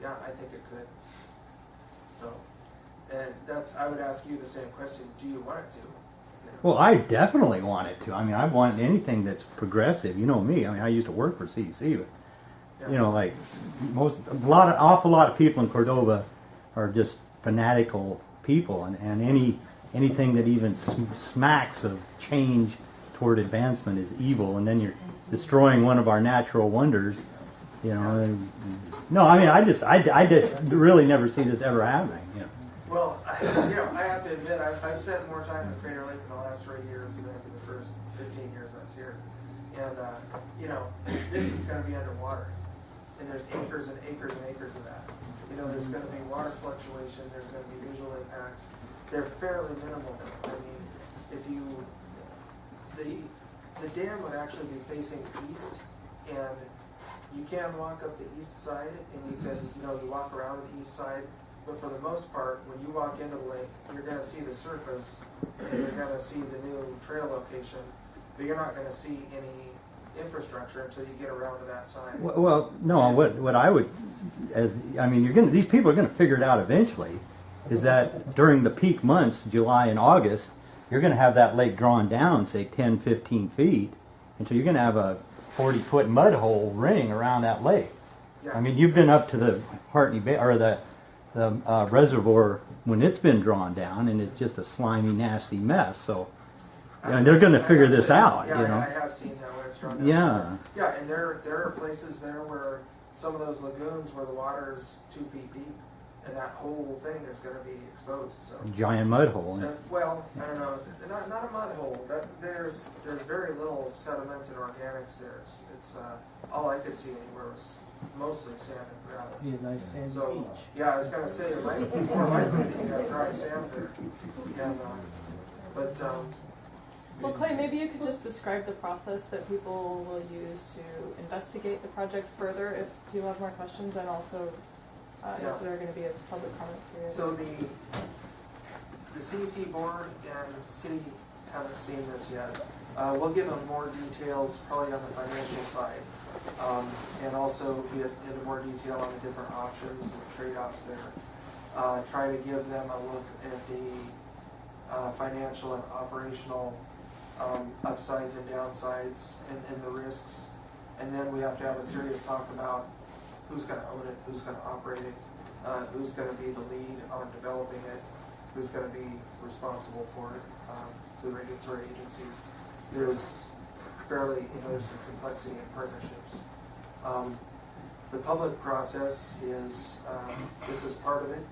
yeah, I think it could. So, and I would ask you the same question, do you want it to? You know? well, I definitely want it to. I mean, I want anything that's progressive. You know me. I mean, I used to work for CEC, but you know, like awful lot of people in Cordova are just fanatical people, and anything that even smacks of change toward advancement is evil, and then you're destroying one of our natural wonders. You know, no, I mean, I just really never see this ever happening. You know. Well, I have to admit, I've spent more time at Crater Lake in the last 3 years than in the first 15 years I was here. And, you know, this is going to be underwater. And there's acres and acres and acres of that. You know, there's going to be water fluctuation, there's going to be visual impacts. They're fairly minimal. I mean, the dam would actually be facing east, and you can walk up the east side, and you walk around the east side, but for the most part, when you walk into the lake, you're going to see the surface, and you're going to see the new trail location, but you're not going to see any infrastructure until you get around to that side. Well, no. What I would, these people are going to figure it out eventually. Is that during the peak months, July and August, you're going to have that lake drawn down, say 10, 15 feet, and so you're going to have a 40-foot mud hole ring around that lake. Yeah. I mean, you've been up to the Hartney Bay or the reservoir when it's been drawn down, and it's just a slimy, nasty mess. So, and they're going to figure this out. Yeah, you know. I have seen that where it's drawn down. Yeah. Yeah, and there are places there where some of those lagoons where the water is 2 feet deep, and that whole thing is going to be exposed. So. Giant mud hole. Well, I don't know, not a mud hole. There's very little sediment and organics there. It's all I could see anywhere was mostly sand and gravel. Be a nice sandy So beach. yeah, I was going to say it might be more likely that you have dry sand there. And, Well, Clay, maybe you could just describe the process that people will use to investigate the project further if you have more questions, and also is there going to be a public comment period? So the CEC board and city haven't seen this yet. We'll give them more details probably on the financial side, and also get into more detail on the different options and trade-offs there. Try to give them a look at the financial and operational upsides and downsides and the risks. And then we have to have a serious talk about who's going to own it, who's going to operate it, who's going to be the lead on developing it, who's going to be responsible for it to the regulatory agencies. There's there's some complexity in partnerships. The public process is, this is part of it,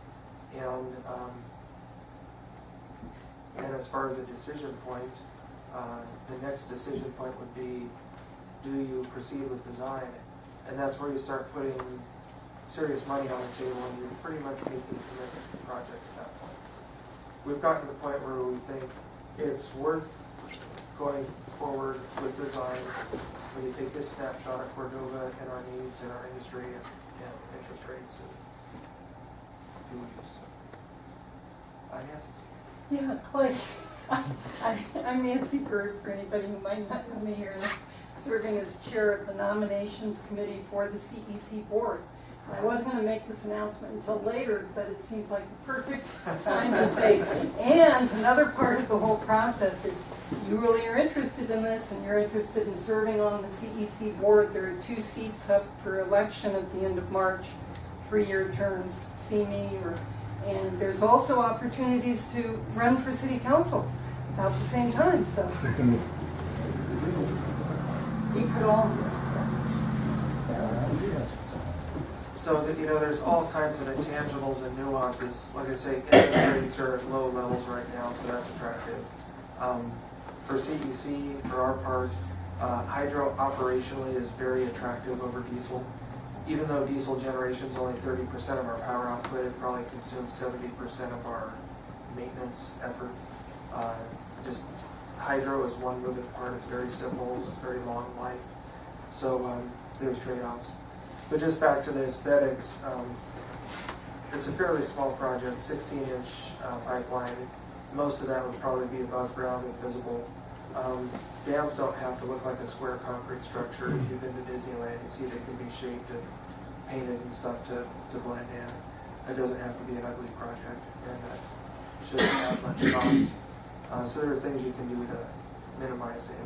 and as far as a decision point, the next decision point would be, do you proceed with design? And that's where you start putting serious money on the table, and you're pretty much making a commitment to the project at that point. We've gotten to the point where we think it's worth going forward with design when you take this snapshot of Cordova and our needs and our industry and interest rates and duties. Nancy? Yeah, Clay, I'm Nancy Bird, for anybody who might not know me here, and I'm serving as chair of the nominations committee for the CEC board. I was going to make this announcement until later, but it seems like the perfect time to say, and another part of the whole process, if you really are interested in this and you're interested in serving on the CEC board, there are 2 seats up for election at the end of March, 3-year terms, see me, and there's also opportunities to run for city council about the same time, so you could all. So that, there's all kinds of intangibles and nuances. Like I say, interest rates are at low levels right now, so that's attractive. For CEC, for our part, hydro operationally is very attractive over diesel. Even though diesel generation is only 30% of our power output, it probably consumes 70% of our maintenance effort. Just hydro is one moving part. It's very simple. It's very long life. So there's trade-offs. But just back to the aesthetics, it's a fairly small project, 16-inch pipeline. Most of that would probably be above ground and visible. Dams don't have to look like a square concrete structure. If you've been to Disneyland, you see they can be shaped and painted and stuff to blend in. It doesn't have to be an ugly project, and shouldn't have much cost. So there are things you can do to minimize the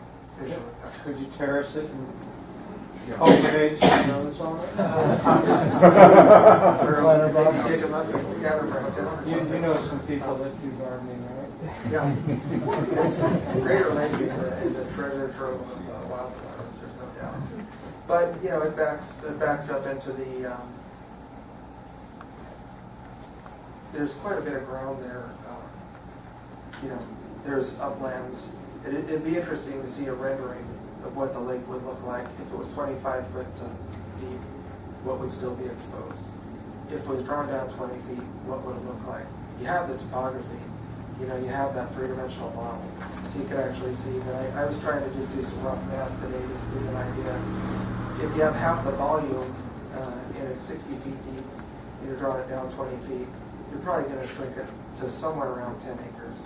visual impact. Could you terrace it and cultivate some rows on it? Shake them up and scatter them around town. You know some people that do gardening, right? Yeah. Greater Lake is a treasure trove of wildflowers, there's no doubt. But, it backs up into the, there's quite a bit of ground there. There's uplands. It'd be interesting to see a rendering of what the lake would look like if it was 25 foot deep, what would still be exposed. If it was drawn down 20 feet, what would it look like? You have the topography. You have that three-dimensional model, so you could actually see. But I was trying to just do some rough math today just to give you an idea. If you have half the volume and it's 60 feet deep, and you're drawing it down 20 feet, you're probably going to shrink it to somewhere around 10 acres.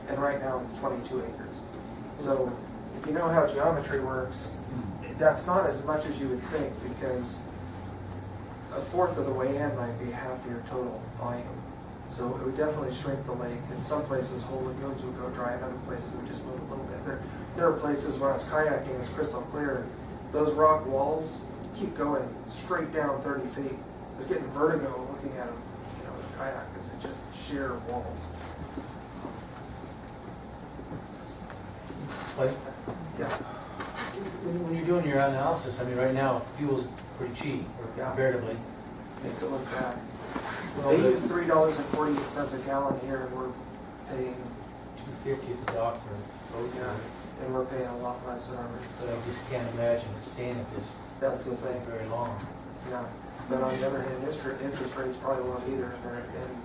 And right now it's 22 acres. So if you know how geometry works, that's not as much as you would think, because a fourth of the way in might be half your total volume. So it would definitely shrink the lake. In some places, whole lagoons would go dry, and other places would just move a little bit. There are places where I was kayaking, it's crystal clear. Those rock walls keep going straight down 30 feet. I was getting vertigo looking at them, with a kayak, because it's just sheer walls. Like, Yeah. when you're doing your analysis, right now, fuel's pretty cheap, or Yeah. comparatively. Makes it look bad. Well, They but use $3.48 a gallon here, and we're paying, $2.50 at the dock for boat. and we're paying a lot less in our But rates. I just can't imagine it staying at this That's the thing. very long. Yeah. But on the other hand, interest rates probably won't either. And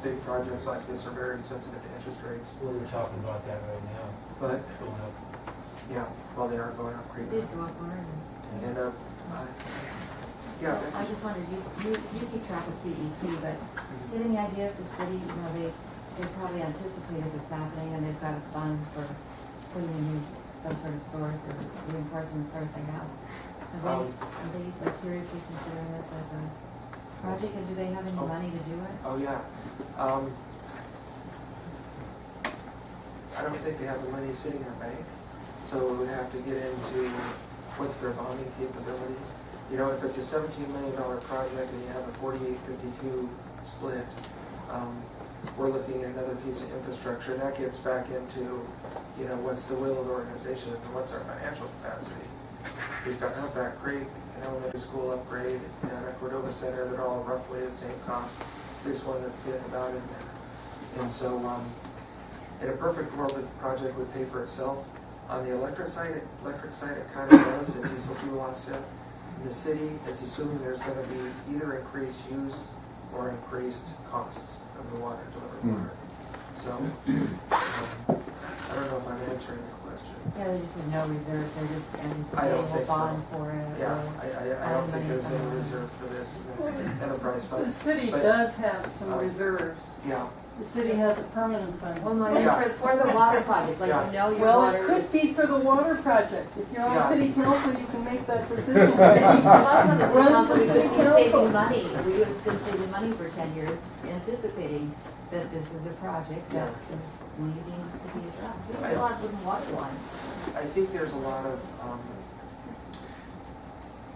big projects like this are very sensitive to interest rates. Well, we're talking about that right now, But going up. yeah, well, they are going up, It creeping. did go up already. And yeah. I just wondered, you keep track of CEC, but do you have any idea if the city, they probably anticipated this happening and they've got a fund for putting in some sort of source or reinforcing the source they have? Are they like seriously considering this as a project, and do they have any money to do it? Oh, yeah. I don't think they have the money sitting in their bank, so we would have to get into what's their bonding capability. If it's a $17 million project and you have a 48-52 split, we're looking at another piece of infrastructure, and that gets back into, what's the will of the organization and what's our financial capacity. We've got Humpback Creek, an elementary school upgrade, and a Cordova Center that are all roughly the same cost. This one would fit about in there. And so, in a perfect world, the project would pay for itself. On the electric side, it kind of does, a diesel fuel offset. In the city, it's assuming there's going to be either increased use or increased costs of the water, delivered water. So, I don't know if I'm answering your question. Yeah, they just have no reserve, they're just I don't anticipating a think so. bond for it. Yeah, or I don't think money there's from any it. reserve for this in the enterprise fund. The city But, does have some reserves. Yeah, The city has a permanent fund. Well, no, I mean, Yeah. for the water project, like, Yeah. your Well, it water could is. be for the water project. If you're on Yeah. city council, you can make that decision. A lot of the city Run council, for we city could be council. saving money, we would have been saving money for 10 years, anticipating that this is a project that is needing to be addressed. We have a lot of water lines. I think there's a lot of,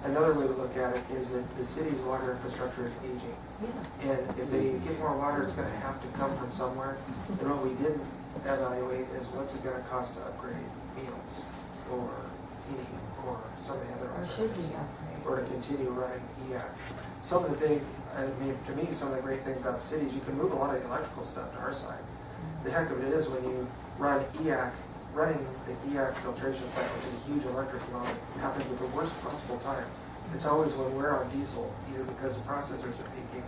another way to look at it is that the city's water infrastructure is aging. Yes. And if they get more water, it's gonna have to come from somewhere. And what we didn't evaluate is what's it gonna cost to upgrade meals or heating or some of the other Or should alternatives. we upgrade? or to continue running EAC. Some of the big, I mean, to me, some of the great things about the city is you can move a lot of the electrical stuff to our side. The heck of it is when you run EAC, running the EAC filtration plant, which is a huge electric load, happens at the worst possible time. It's always when we're on diesel, either because the processors are peaking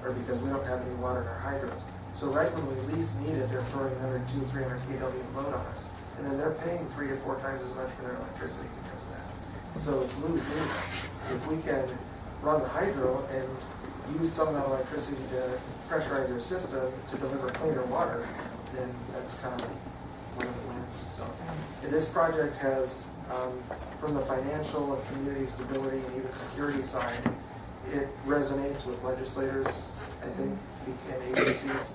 or because we don't have any water in our hydros. So right when we least need it, they're throwing another 200-300 kW load on us. And then they're paying 3 to 4 times as much for their electricity because of that. So it's lose-lose. If we can run the hydro and use some of that electricity to pressurize their system to deliver cleaner water, then that's kind of win-win. So this project has, from the financial and community stability and even security side, it resonates with legislators, I think, and agencies,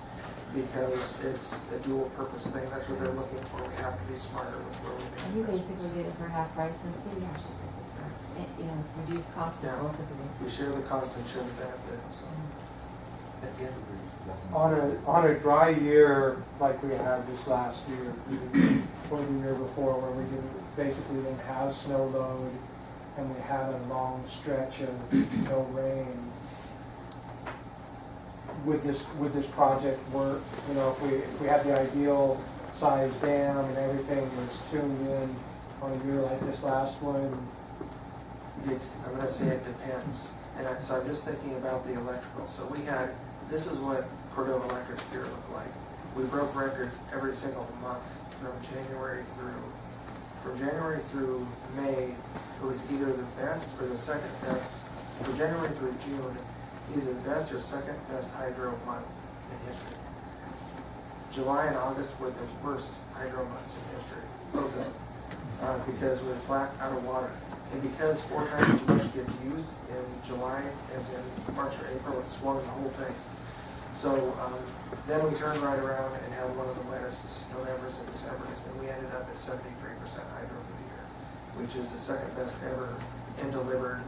because it's a dual purpose thing. That's what they're looking for. We have to be smarter with where we make And you investments. basically get it for half price and the city actually gets it for, it's reduced cost Yeah. of both of you. We share the cost and share the benefit, so. Again, On a dry year like we had this last year, or the year before, where we basically didn't have snow load, and we had a long stretch of no rain, would this project work? You know, if we had the ideal size dam and everything was tuned in on a year like this last one, I'm gonna say it depends. So I'm just thinking about the electrical. So this is what Cordova Electric's year looked like. We broke records every single month from January through May. It was either the best or the second best. From January through June, either the best or second best hydro month in history. July and August were the worst hydro months in history, both of them, because we're flat out of water. And because 4 times as much gets used in July as in March or April, it swung the whole thing. So then we turned right around and had one of the wettest Novembers and Decembers, and we ended up at 73% hydro for the year, which is the second best ever, and delivered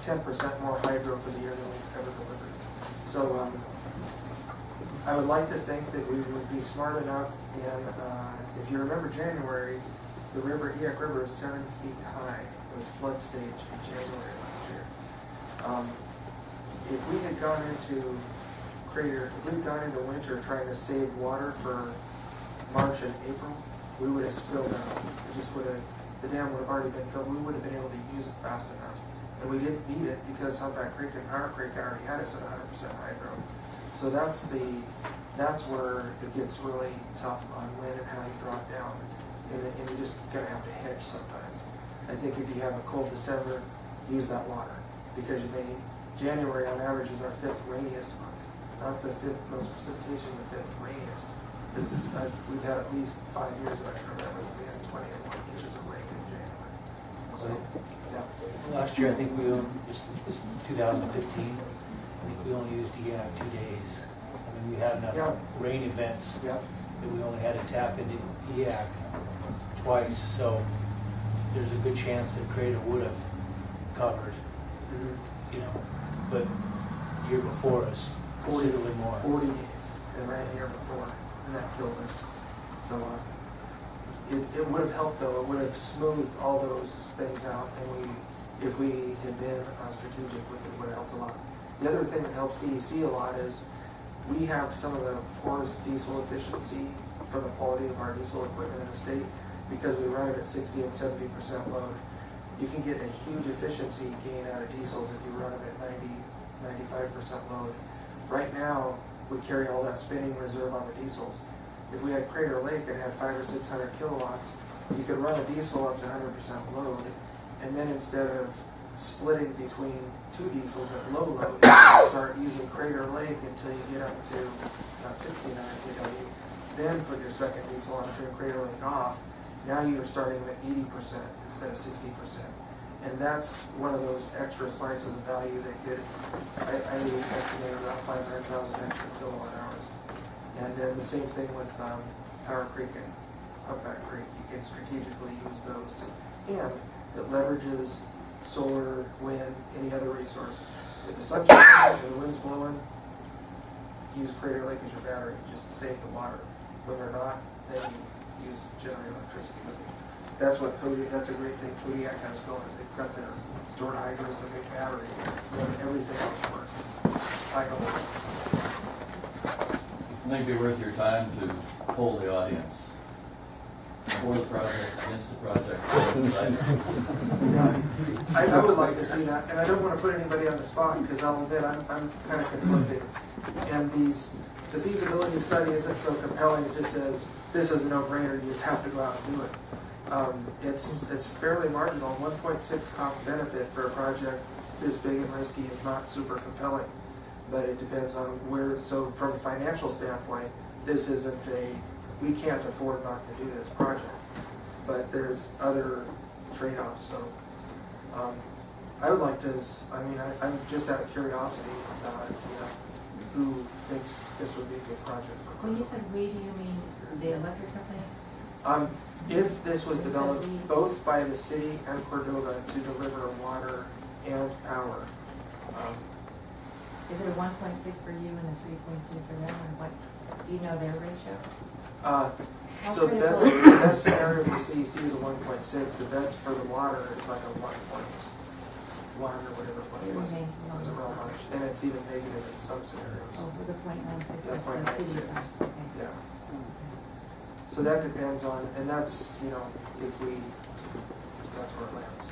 10% more hydro for the year than we've ever delivered. So I would like to think that we would be smart enough, and if you remember January, the EAC River is 7 feet high. It was flood stage in January last year. If we had gone into winter trying to save water for March and April, we would have spilled out. The dam would have already been filled. We would have been able to use it fast enough. And we didn't need it because Humpback Creek and Power Creek already had us at 100% hydro. So that's where it gets really tough on when and how you drop down. And you're just gonna have to hedge sometimes. I think if you have a cold December, use that water, because January on average is our 5th rainiest month, not the 5th most precipitation, the 5th rainiest. We've had at least 5 years that I can remember that we had 21 inches of rain in January. So, yeah. Last year, I think we only, just 2015, I think we only used EAC 2 days. I mean, we had enough rain events Yeah. that we only had to tap into EAC twice, so there's a good chance that Crater would have covered, but the year before us, considerably more. 40 days. They ran the year before, and that killed us. So it would have helped, though. It would have smoothed all those things out, and if we had been strategic with it, it would have helped a lot. The other thing that helps CEC a lot is we have some of the poorest diesel efficiency for the quality of our diesel equipment in the state, because we run it at 60 and 70% load. You can get a huge efficiency gain out of diesels if you run them at 90-95% load. Right now, we carry all that spinning reserve on the diesels. If we had Crater Lake and had 500 or 600 kilowatts, you could run a diesel up to 100% load, and then instead of splitting between 2 diesels at low load, start using Crater Lake until you get up to about 1,600 kW. Then put your second diesel on, turn Crater Lake off. Now you're starting at 80% instead of 60%. And that's one of those extra slices of value that could, I estimate about 500,000 extra kilowatt hours. And then the same thing with Power Creek and Humpback Creek. You can strategically use those and it leverages solar, wind, any other resource. If the sun's shining and the wind's blowing, use Crater Lake as your battery. Just save the water. When they're not, then you generate electricity with it. That's what Kodiak, that's a great thing Kodiak has going. They've got their stored hydros, the big battery, and everything else works. I know. It may be worth your time to poll the audience. For the project, against the project, undecided. I would like to see that, and I don't want to put anybody on the spot, because I'll admit, I'm kind of conflicted. And the feasibility study isn't so compelling, it just says, this is a no-brainer, you just have to go out and do it. It's fairly marginal, 1.6 cost benefit for a project this big and risky is not super compelling, but it depends on where, so from a financial standpoint, this isn't we can't afford not to do this project, but there's other trade-offs, so I would like to, I'm just out of curiosity, who thinks this would be a good project for. When you said we, do you mean the electric company? If this was developed both by the city and Cordova to deliver water and power. Is it a 1.6 for you and a 3.2 for them, or what, do you know their ratio? So the best scenario for CEC is a 1.6, the best for the water is like a 1.1 or whatever it was. It wasn't real much, and it's even negative in some scenarios. Oh, for the 0.96, Yeah, that's the city 0.96. side, okay. Yeah. So that depends on, and that's, if we, that's where it lands.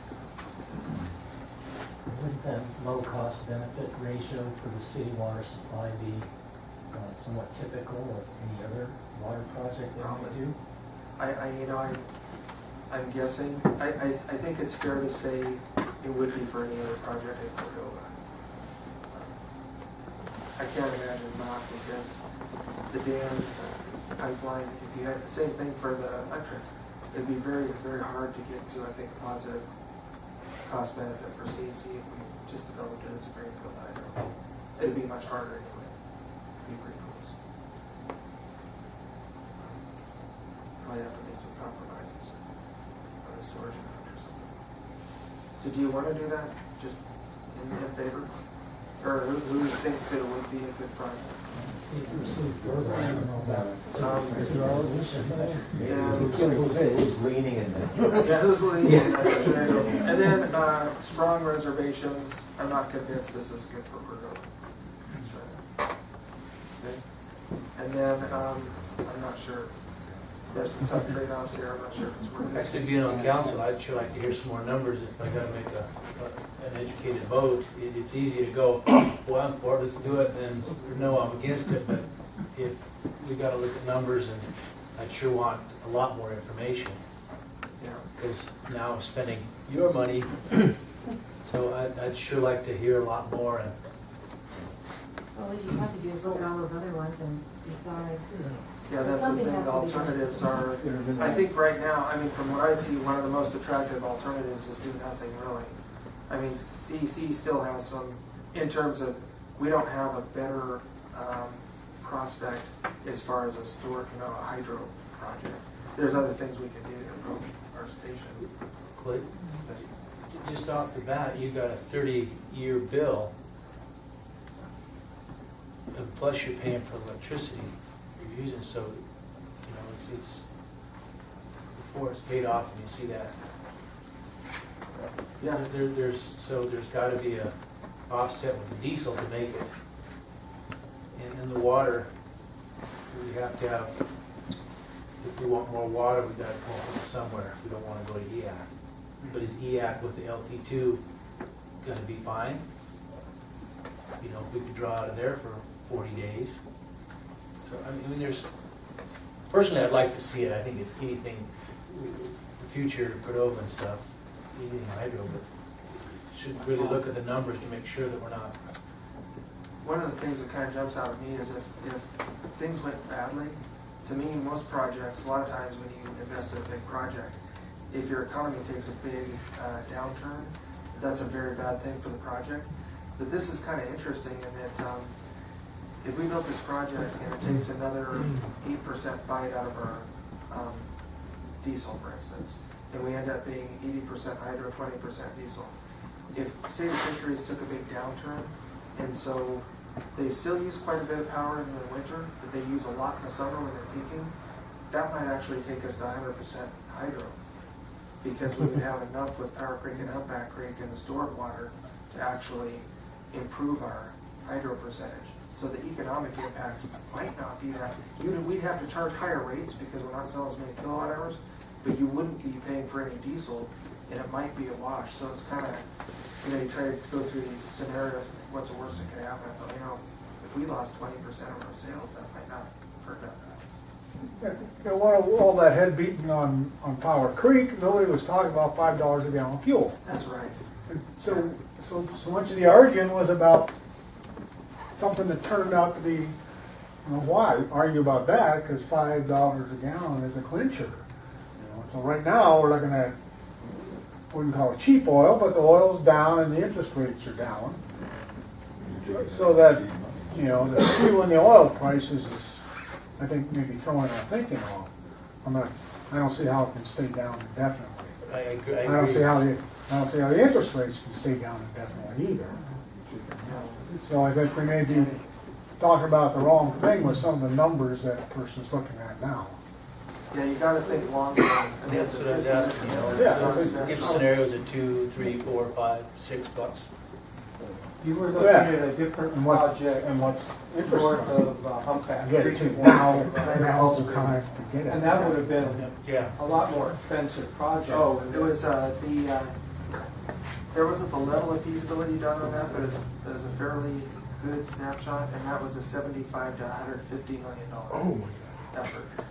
Wouldn't that low cost benefit ratio for the city water supply be somewhat typical of any other water project they might do? I'm guessing, I think it's fair to say it would be for any other project in Cordova. I can't imagine not, because the dam pipeline, if you had the same thing for the electric, it'd be very, very hard to get to, I think, a positive cost benefit for CEC if we just developed it as a greenfield hydro. It'd be much harder anyway. It'd be pretty close. Probably have to make some compromises on the storage amount or something. So do you want to do that? Just in favor? Or who thinks it would be a good project? See if we proceed further, I don't know about it. Is there all we should Who's leaning in that? Yeah, who's leading in that? And then strong reservations. I'm not convinced this is good for Cordova. Okay. And then I'm not sure. There's some tough trade-offs here. I'm not sure if it's worth it. Actually, being on council, I'd sure like to hear some more numbers. If I gotta make an educated vote, it's easy to go, well, I'm for it, let's do it, then no, I'm against it. But if we gotta look at numbers, and I'd sure want a lot more information. Yeah. Because now I'm spending your money, so I'd sure like to hear a lot more. And Well, what you have to do is look at all those other ones and decide. Yeah, that's the Something thing. has The to be done. alternatives are, I think right now, from what I see, one of the most attractive alternatives is do nothing really. CEC still has some, in terms of, we don't have a better prospect as far as a hydro project. There's other things we can do to improve our station. Clay, just off the bat, you got a 30-year bill, and plus you're paying for electricity you're using, so, it's before it's paid off, and you see that. Yeah. There's gotta be a offset with the diesel to make it. And in the water, we have to have, if we want more water, we've gotta come up with it somewhere, if we don't wanna go to EAC. But is EAC with the LT2 gonna be fine? If we could draw out of there for 40 days. So, personally, I'd like to see it. I think if anything, the future Cordova and stuff, anything hydro, but should really look at the numbers to make sure that we're not. One of the things that kind of jumps out at me is if things went badly, to me, most projects, a lot of times when you invest in a big project, if your economy takes a big downturn, that's a very bad thing for the project. But this is kind of interesting in that if we built this project and it takes another 8% bite out of our diesel, for instance, and we end up being 80% hydro, 20% diesel. If, say, the fisheries took a big downturn, and so they still use quite a bit of power in the winter, but they use a lot in the summer when they're peaking, that might actually take us to 100% hydro. because we would have enough with Power Creek and Humpback Creek and the stored water to actually improve our hydro percentage. So the economic impacts might not be that, we'd have to charge higher rates because we're not selling as many kilowatt hours, but you wouldn't be paying for any diesel, and it might be a wash. So it's kind of, you try to go through these scenarios, what's the worst that could happen? I thought, if we lost 20% of our sales, that might not hurt that bad. All that head beating on Power Creek, nobody was talking about $5 a gallon fuel. That's right. So much of the arguing was about something that turned out to be, why argue about that? Because $5 a gallon is a clincher. So right now we're looking at, wouldn't call it cheap oil, but the oil's down and the interest rates are down. So that, the fuel and the oil prices is, I think, maybe throwing our thinking off. I don't see how it can stay down indefinitely. I agree. I don't see how the interest rates can stay down indefinitely either. So I think we may be talking about the wrong thing with some of the numbers that a person's looking at now. Yeah, you gotta think long term. And that's what I was asking, Yeah. give scenarios of $2, $3, $4, $5, $6. You were looking at a different project And what's north interesting, of Humpback get Creek. it to now's the time to get it. And that would have been Yeah. a lot more expensive project. Oh, it was, there wasn't the level of feasibility done on that, but it was a fairly good snapshot, and that was a $75 to $150 million effort.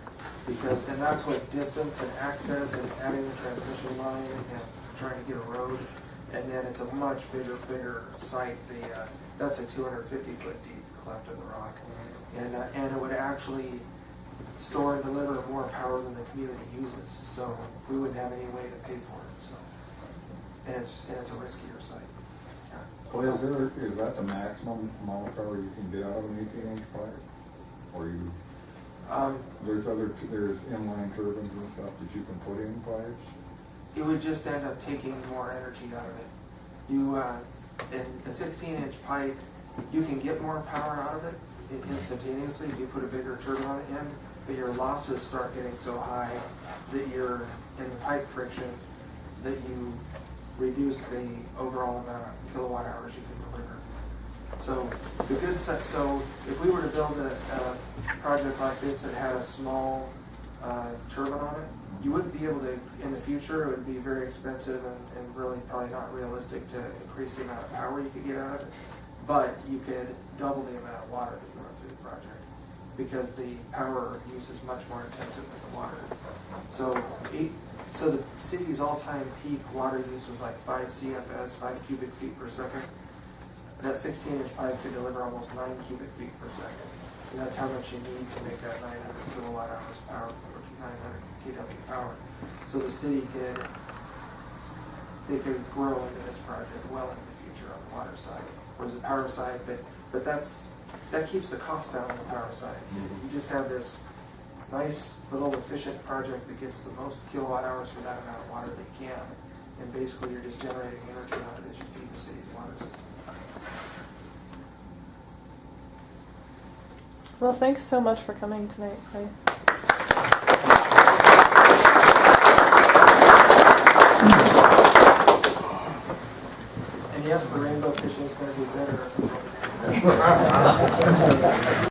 Because, and that's with distance and access and adding the transmission line and trying to get a road. And then it's a much bigger site. That's a 250-foot deep cleft in the rock. And it would actually store and deliver more power than the community uses. So we wouldn't have any way to pay for it. So, and it's a riskier site. Yeah. Well, is that the maximum amount of power you can get out of an 18-inch pipe? Or there's inline turbines and stuff that you can put in pipes? It would just end up taking more energy out of it. You, in a 16-inch pipe, you can get more power out of it instantaneously if you put a bigger turbine on the end, but your losses start getting so high that you're in the pipe friction that you reduce the overall amount of kilowatt hours you can deliver. So the good set. So if we were to build a project like this that had a small turbine on it, you wouldn't be able to, in the future, it would be very expensive and really probably not realistic to increase the amount of power you could get out of it. But you could double the amount of water that you run through the project because the power use is much more intensive than the water. So the city's all-time peak water use was like 5 CFS, 5 cubic feet per second. That 16-inch pipe could deliver almost 9 cubic feet per second. And that's how much you need to make that 900 kilowatt hours of power, or 900 kW power. So the city could grow into this project well into the future on the water side. Whereas the power side, but that keeps the cost down on the power side. You just have this nice little efficient project that gets the most kilowatt hours for that amount of water that you can. And basically you're just generating energy out of it as you feed the city's water system. Well, thanks so much for coming tonight, Clay. And yes, the rainbow fishing is going to be better.